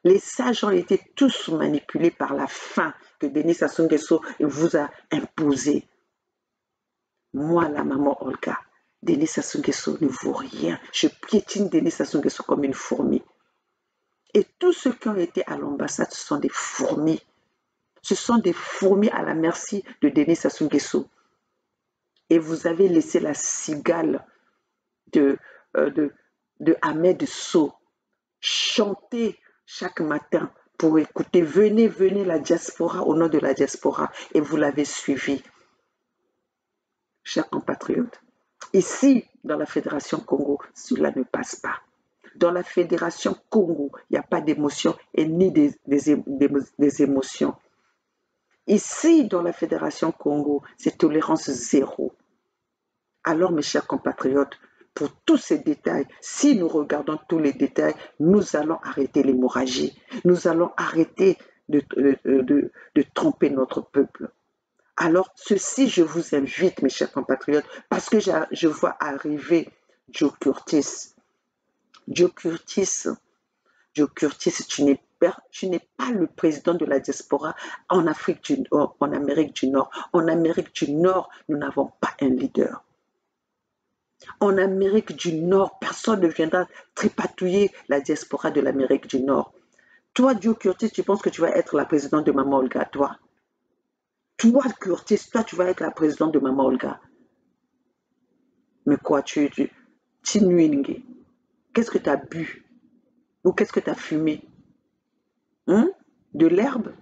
Les sages ont été tous manipulés par la faim que Denis Sassou Nguesso vous a imposée. Moi, la maman Olga, Denis Sassou Nguesso ne vaut rien. Je piétine Denis Sassou Nguesso comme une fourmi. Et tous ceux qui ont été à l'ambassade, ce sont des fourmis. Ce sont des fourmis à la merci de Denis Sassou Nguesso. Et vous avez laissé la cigale de Ahmed Sow chanter chaque matin pour écouter. Venez la diaspora, au nom de la diaspora. Et vous l'avez suivi. Chers compatriotes, ici, dans la Fédération Congo, cela ne passe pas. Dans la Fédération Congo, il n'y a pas d'émotion et ni des émotions. Ici, dans la Fédération Congo, c'est tolérance zéro. Alors, mes chers compatriotes, pour tous ces détails, si nous regardons tous les détails, nous allons arrêter l'hémorragie. Nous allons arrêter de tromper notre peuple. Alors, ceci, je vous invite, mes chers compatriotes, parce que je vois arriver Joe Curtis. Joe Joe Curtis, tu n'es pas le président de la diaspora en Amérique du Nord. En Amérique du Nord, nous n'avons pas un leader. En Amérique du Nord, personne ne viendra tripatouiller la diaspora de l'Amérique du Nord. Toi, Joe Curtis, tu penses que tu vas être la présidente de Maman Olga, toi? Toi, Curtis, toi, tu vas être la présidente de Maman Olga. Mais quoi, Tinuingue, qu'est-ce que tu as bu? Ou qu'est-ce que tu as fumé? Hein? De l'herbe?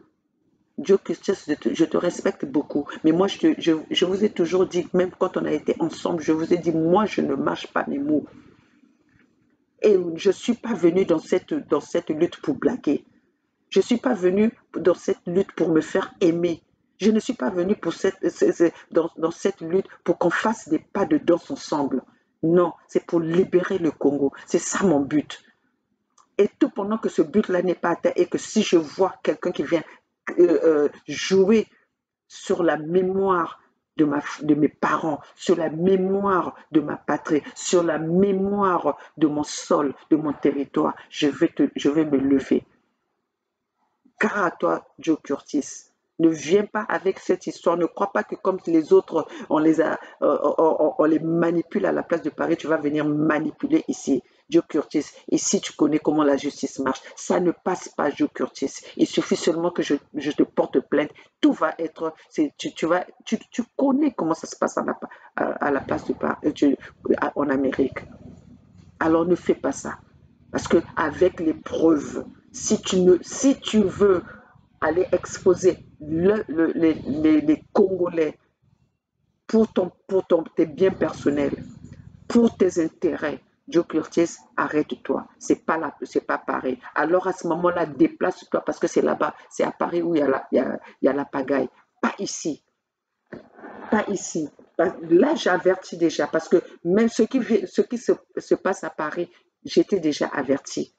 Joe Curtis, je te respecte beaucoup. Mais moi, je vous ai toujours dit, même quand on a été ensemble, je vous ai dit, moi, je ne mâche pas mes mots. Et je ne suis pas venue dans cette lutte pour blaguer. Je ne suis pas venue dans cette lutte pour me faire aimer. Je ne suis pas venue dans cette lutte pour qu'on fasse des pas de danse ensemble. Non, c'est pour libérer le Congo. C'est ça mon but. Et tout pendant que ce but-là n'est pas atteint et que si je vois quelqu'un qui vient jouer sur la mémoire de mes parents, sur la mémoire de ma patrie, sur la mémoire de mon sol, de mon territoire, je vais me lever. Car à toi, Joe Curtis, ne viens pas avec cette histoire. Ne crois pas que comme les autres, on les manipule à la place de Paris, tu vas venir manipuler ici. Joe Curtis, ici tu connais comment la justice marche. Ça ne passe pas, Joe Curtis. Il suffit seulement que je te porte plainte. Tout va être... Tu connais comment ça se passe à la place de Paris, en Amérique. Alors ne fais pas ça. Parce qu'avec les preuves, si tu veux aller exposer les Congolais pour tes biens personnels, pour tes intérêts, Joe Curtis, arrête-toi. C'est pas pareil. Alors à ce moment-là, déplace-toi parce que c'est là-bas, c'est à Paris où il y a la pagaille. Pas ici. Pas ici. Là, j'avertis déjà parce que même ce qui se passe à Paris, j'étais déjà averti.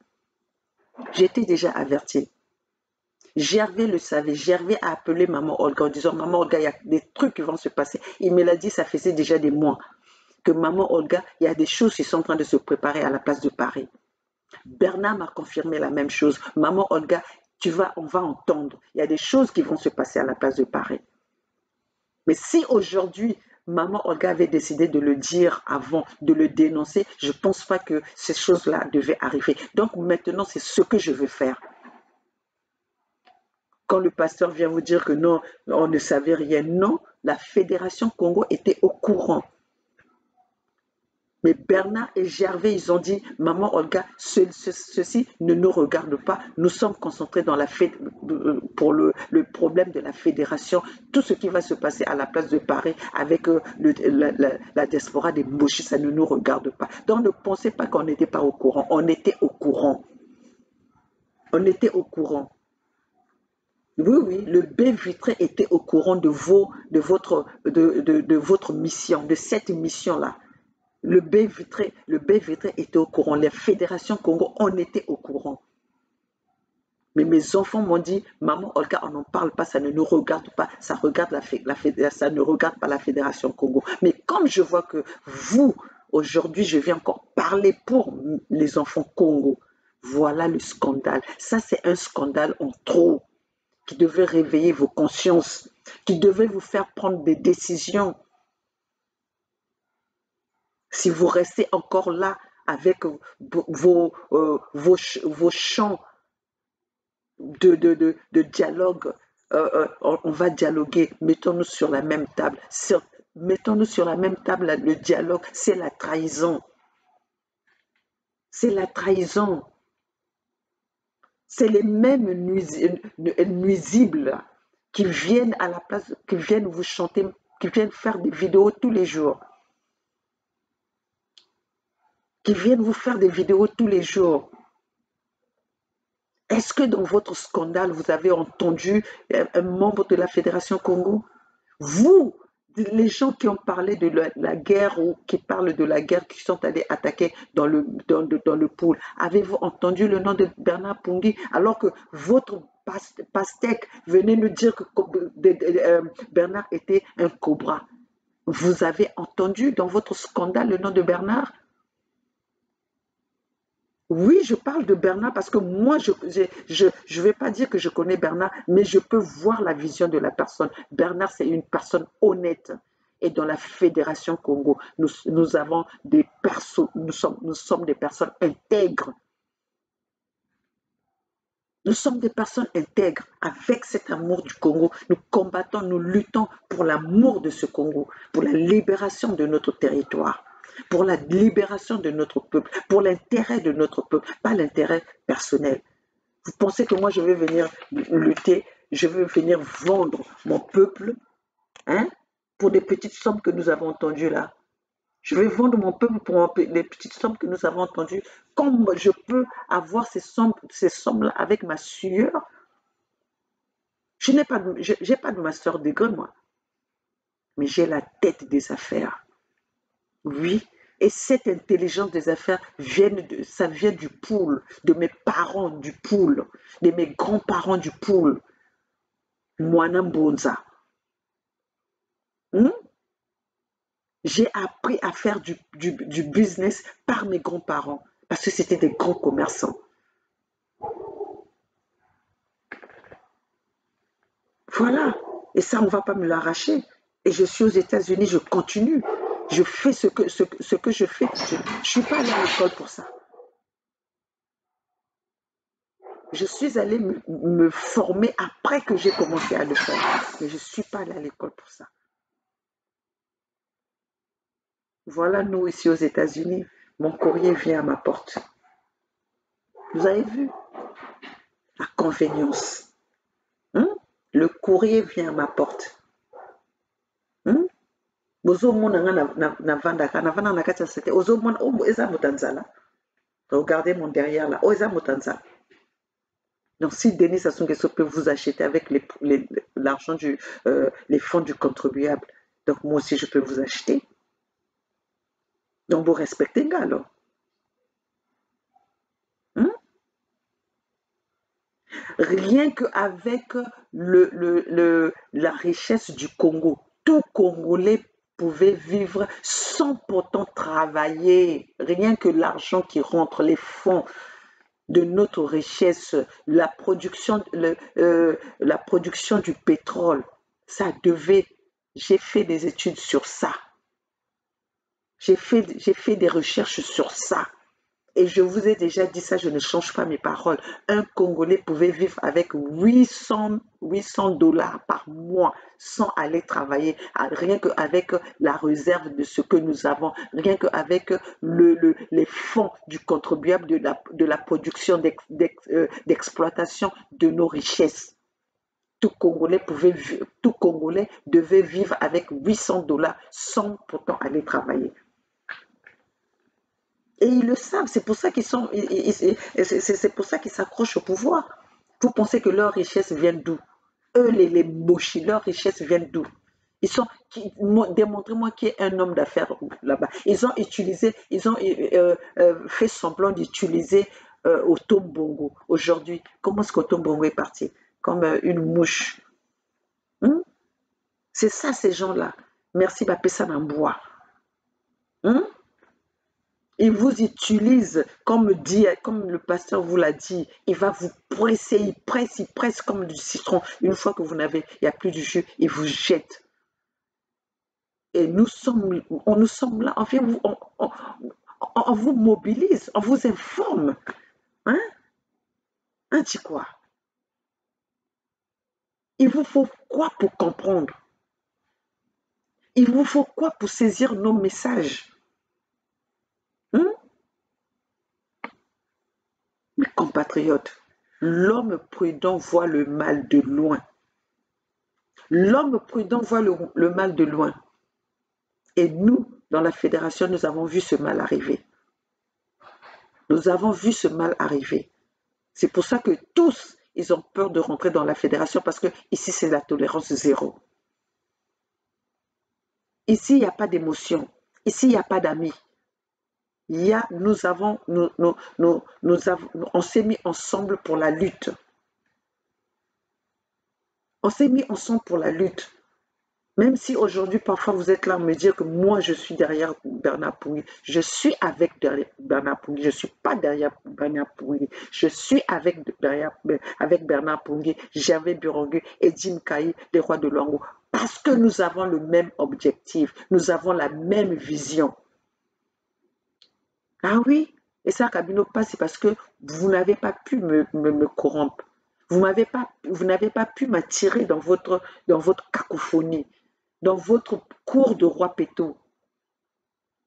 J'étais déjà averti. Gervais le savait. Gervais a appelé Maman Olga en disant Maman Olga, il y a des trucs qui vont se passer. Il me l'a dit, ça faisait déjà des mois. Que Maman Olga, il y a des choses qui sont en train de se préparer à la place de Paris. Bernard m'a confirmé la même chose. Maman Olga, on va entendre. Il y a des choses qui vont se passer à la place de Paris. Mais si aujourd'hui, Maman Olga avait décidé de le dire avant, de le dénoncer, je ne pense pas que ces choses-là devaient arriver. Donc maintenant, c'est ce que je veux faire. Quand le pasteur vient vous dire que non, on ne savait rien, non, la Fédération Congo était au courant. Mais Bernard et Gervais, ils ont dit, Maman Olga, ceci ne nous regarde pas. Nous sommes concentrés pour le problème de la fédération. Tout ce qui va se passer à la place de Paris avec la diaspora des Mochis, ça ne nous regarde pas. Donc ne pensez pas qu'on n'était pas au courant. On était au courant. On était au courant. Oui, le baie vitré était au courant de votre mission, de cette mission-là. Le baie vitré était au courant. Les fédérations Congo, on était au courant. Mais mes enfants m'ont dit, Maman Olga, on n'en parle pas, ça ne nous regarde pas, ça ne regarde pas la Fédération Congo. Mais comme je vois que vous, aujourd'hui, je viens encore parler pour les enfants Congo, voilà le scandale. Ça, c'est un scandale en trop qui devait réveiller vos consciences, qui devait vous faire prendre des décisions. Si vous restez encore là avec vos chants de dialogue, on va dialoguer, mettons-nous sur la même table. Mettons-nous sur la même table, le dialogue, c'est la trahison. C'est la trahison. C'est les mêmes nuisibles qui viennent à la place, qui viennent vous chanter, qui viennent faire des vidéos tous les jours. Qui viennent vous faire des vidéos tous les jours. Est-ce que dans votre scandale, vous avez entendu un membre de la Fédération Congo? Vous, les gens qui ont parlé de la guerre ou qui parlent de la guerre, qui sont allés attaquer dans le pôle, avez-vous entendu le nom de Bernard Pungui alors que votre pastèque venait nous dire que Bernard était un cobra? Vous avez entendu dans votre scandale le nom de Bernard? Oui, je parle de Bernard parce que moi, je vais pas dire que je connais Bernard, mais je peux voir la vision de la personne. Bernard, c'est une personne honnête. Et dans la Fédération Congo, nous avons des personnes, nous sommes des personnes intègres. Nous sommes des personnes intègres avec cet amour du Congo. Nous combattons, nous luttons pour l'amour de ce Congo, pour la libération de notre territoire, pour la libération de notre peuple, pour l'intérêt de notre peuple, pas l'intérêt personnel. Vous pensez que moi je vais venir lutter, je vais venir vendre mon peuple, hein, pour des petites sommes que nous avons entendues là? Je vais vendre mon peuple pour les petites sommes que nous avons entendues. Comme je peux avoir ces sommes-là avec ma sueur, je n'ai pas, j'ai pas de master degré, moi, mais j'ai la tête des affaires. Oui. Et cette intelligence des affaires ça vient du pool, de mes parents du pool, de mes grands-parents du pool. Moana Mbonza. Hmm? J'ai appris à faire du business par mes grands-parents parce que c'était des grands commerçants. Voilà. Et ça, on ne va pas me l'arracher. Et je suis aux États-Unis, je continue. Je fais ce que je fais. Je ne suis pas allée à l'école pour ça. Je suis allée me former après que j'ai commencé à le faire. Mais je ne suis pas allée à l'école pour ça. Voilà, nous, ici aux États-Unis, mon courrier vient à ma porte. Vous avez vu la convenience. Hein? Le courrier vient à ma porte. Hein? Regardez mon derrière là. Donc, si Denis Sassou Nguesso peut vous acheter avec l'argent les fonds du contribuable, donc moi aussi je peux vous acheter. Donc, vous respectez Nga alors. Hein? Rien qu'avec la richesse du Congo, tout Congolais pouvait vivre sans pourtant travailler. Rien que l'argent qui rentre, les fonds de notre richesse, la production du pétrole, ça devait. J'ai fait des études sur ça. J'ai fait des recherches sur ça. Et je vous ai déjà dit ça, je ne change pas mes paroles. Un Congolais pouvait vivre avec 800 dollars par mois sans aller travailler, rien qu'avec la réserve de ce que nous avons, rien qu'avec les fonds du contribuable de la production d'exploitation de nos richesses. Tout Congolais devait vivre avec 800 dollars sans pourtant aller travailler. Et ils le savent, c'est pour ça qu'ils c'est pour ça qu'ils s'accrochent au pouvoir. Vous pensez que leur richesse vient d'où? Eux, les mochis, leur richesse vient d'où? Démontrez-moi qui est un homme d'affaires là-bas. Ils ont fait semblant d'utiliser Otombongo aujourd'hui. Comment est-ce qu'Otombongo est parti? Comme une mouche. Hmm? C'est ça, ces gens-là. Merci, Bapessa Namboua. Hmm? Il vous utilise, comme le pasteur vous l'a dit, il va vous presser, il presse comme du citron. Une fois que il n'y a plus de jus, il vous jette. Et nous sommes là, on vous mobilise, on vous informe. Hein? Un petit quoi? Il vous faut quoi pour comprendre? Il vous faut quoi pour saisir nos messages? Hein? Mes compatriotes, l'homme prudent voit le mal de loin. L'homme prudent voit le mal de loin. Et nous, dans la fédération, nous avons vu ce mal arriver. Nous avons vu ce mal arriver. C'est pour ça que tous, ils ont peur de rentrer dans la fédération parce que ici, c'est la tolérance zéro. Ici, il n'y a pas d'émotion. Ici, il n'y a pas d'amis. On s'est mis ensemble pour la lutte. On s'est mis ensemble pour la lutte. Même si aujourd'hui, parfois, vous êtes là à me dire que moi, je suis derrière Bernard Pouilly. Je suis avec derrière Bernard Pouilly. Je ne suis pas derrière Bernard Pouilly. Je suis avec Bernard Pouilly, Gervais Burongue, Edine Kaï, les rois de Luango. Parce que nous avons le même objectif. Nous avons la même vision. Ah oui, et ça, Kabino passe, c'est parce que vous n'avez pas pu me corrompre. Vous n'avez pas pu m'attirer dans votre cacophonie, dans votre cour de roi Péto,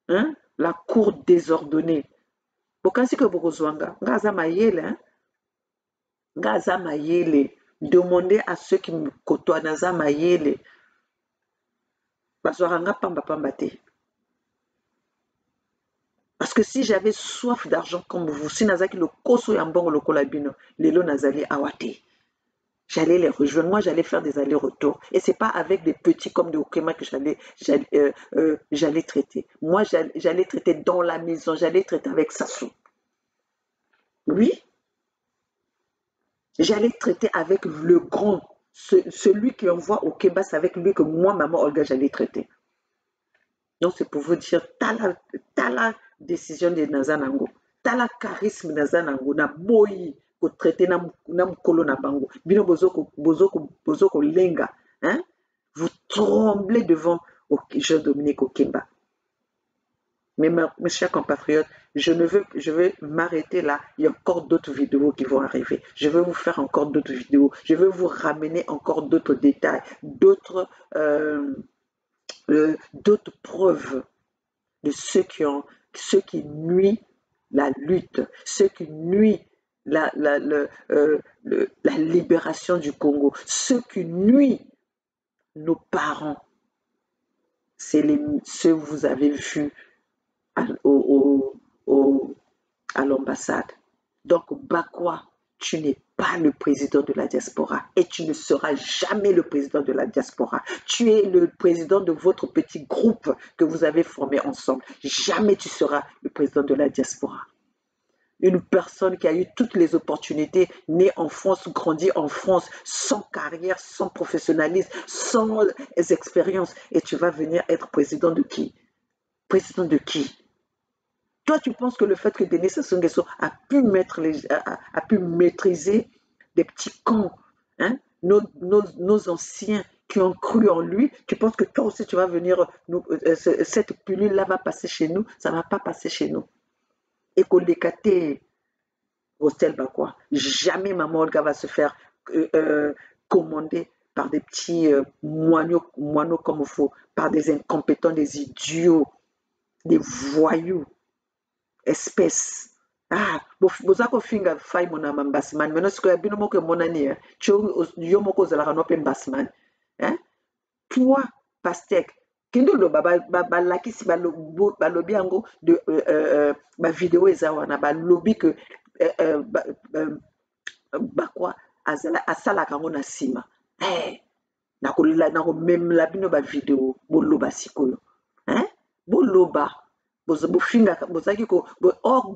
hein? La cour désordonnée. Bokansi que Bokozwanga, Ngaza Mayele, hein? Ngaza Mayele. Demandez à ceux qui me côtoient, Naza Mayele. Bazwaranga Pamba Pambate. Parce que si j'avais soif d'argent comme vous, si Nazaki le koso yambongo le kolabino, lelo nazali awate. J'allais les rejoindre, moi j'allais faire des allers-retours. Et c'est pas avec des petits comme des Okema que j'allais traiter. Moi j'allais traiter dans la maison, j'allais traiter avec Sassou. Oui, j'allais traiter avec le grand, celui qui envoie au Keba, c'est avec lui que moi, maman Olga, j'allais traiter. Donc c'est pour vous dire, t'as la décision de Nazanango, t'as la charisme Nazanango, na boyi, ko traiter na mkolo na bango, bino bozoko lenga, hein? Vous tremblez devant Jean-Dominique Okemba. Mais mes chers compatriotes, je vais m'arrêter là. Il y a encore d'autres vidéos qui vont arriver. Je vais vous faire encore d'autres vidéos. Je vais vous ramener encore d'autres détails, d'autres preuves de ceux qui nuisent la lutte, ceux qui nuisent la libération du Congo, ceux qui nuisent nos parents. C'est ceux que vous avez vus à l'ambassade. Donc, Bakwa, tu n'es pas le président de la diaspora et tu ne seras jamais le président de la diaspora. Tu es le président de votre petit groupe que vous avez formé ensemble. Jamais tu seras le président de la diaspora. Une personne qui a eu toutes les opportunités, née en France, grandie en France, sans carrière, sans professionnalisme, sans expérience. Et tu vas venir être président de qui? Président de qui? Toi, tu penses que le fait que Denis Sassou Nguesso a pu maîtriser des petits camps, hein, nos anciens qui ont cru en lui, tu penses que toi aussi tu vas venir, cette pilule-là va passer chez nous? Ça ne va pas passer chez nous. Et qu'on l'écate, Rostel Bakwa, jamais Maman Olga va se faire commander par des petits moineaux comme il faut, par des incompétents, des idiots, des voyous. Espèce. Ah, boza kofinga fai mona mbasiman. Maintenant, ce que bino moko monani, yo moko zalaka no pe mbasiman. Hein? Toi, Pastek, kendo lo balakisi balobi yango de ba vidéo eza wana balobi que Bakwa asalaka yango na nsima. Nakomemela bino ba vidéo boloba sikoyo. Hein? Boloba.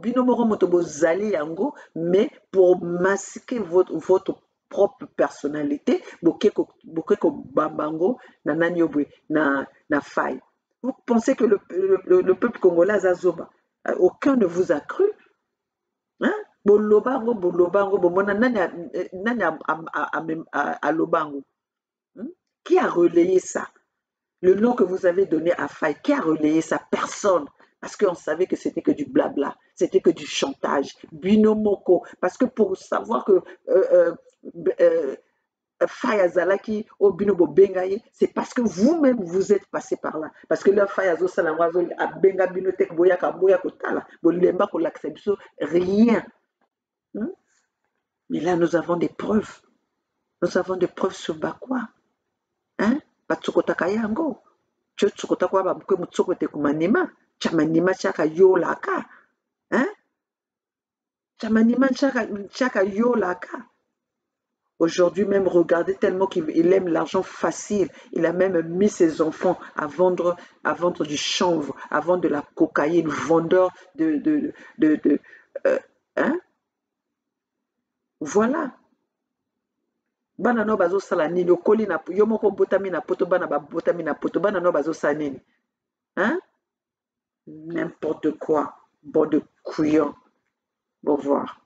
Bino moko moto bozali yango, mais pour masquer votre propre personnalité, boke ko bambango na nani obwe na faille. Vous pensez que le peuple congolais azazoba? Aucun ne vous a cru. Hein? Bolobango, bomona nani alobango. Qui a relayé ça? Le nom que vous avez donné à Faye, qui a relayé ça? Personne. Parce qu'on savait que c'était que du blabla, c'était que du chantage. Binomoko. Parce que pour savoir que Faye Azalaki au Binobo Bengaye, c'est parce que vous-même vous êtes passé par là. Parce que là, Faye Azo Salamwazo a Benga Binotek Boyaka Boyaka Tala, Bolemba pour l'acception, rien. Mais là, nous avons des preuves. Nous avons des preuves sur Bakwa. Hein? Batsukotaka yango. Chotsukota kwa babuke mutsokote kumanima. Chamanima chaka yolaka. Hein? Chamanima chaka yolaka. Aujourd'hui même, regardez tellement qu'il aime l'argent facile. Il a même mis ses enfants à vendre du chanvre, à vendre de la cocaïne, vendeur hein? Voilà. bana no bazosala nini okoli na yo moko botami na poto bana babotami na poto bana no bazosala nini hein n'importe quoi bon de couillon au revoir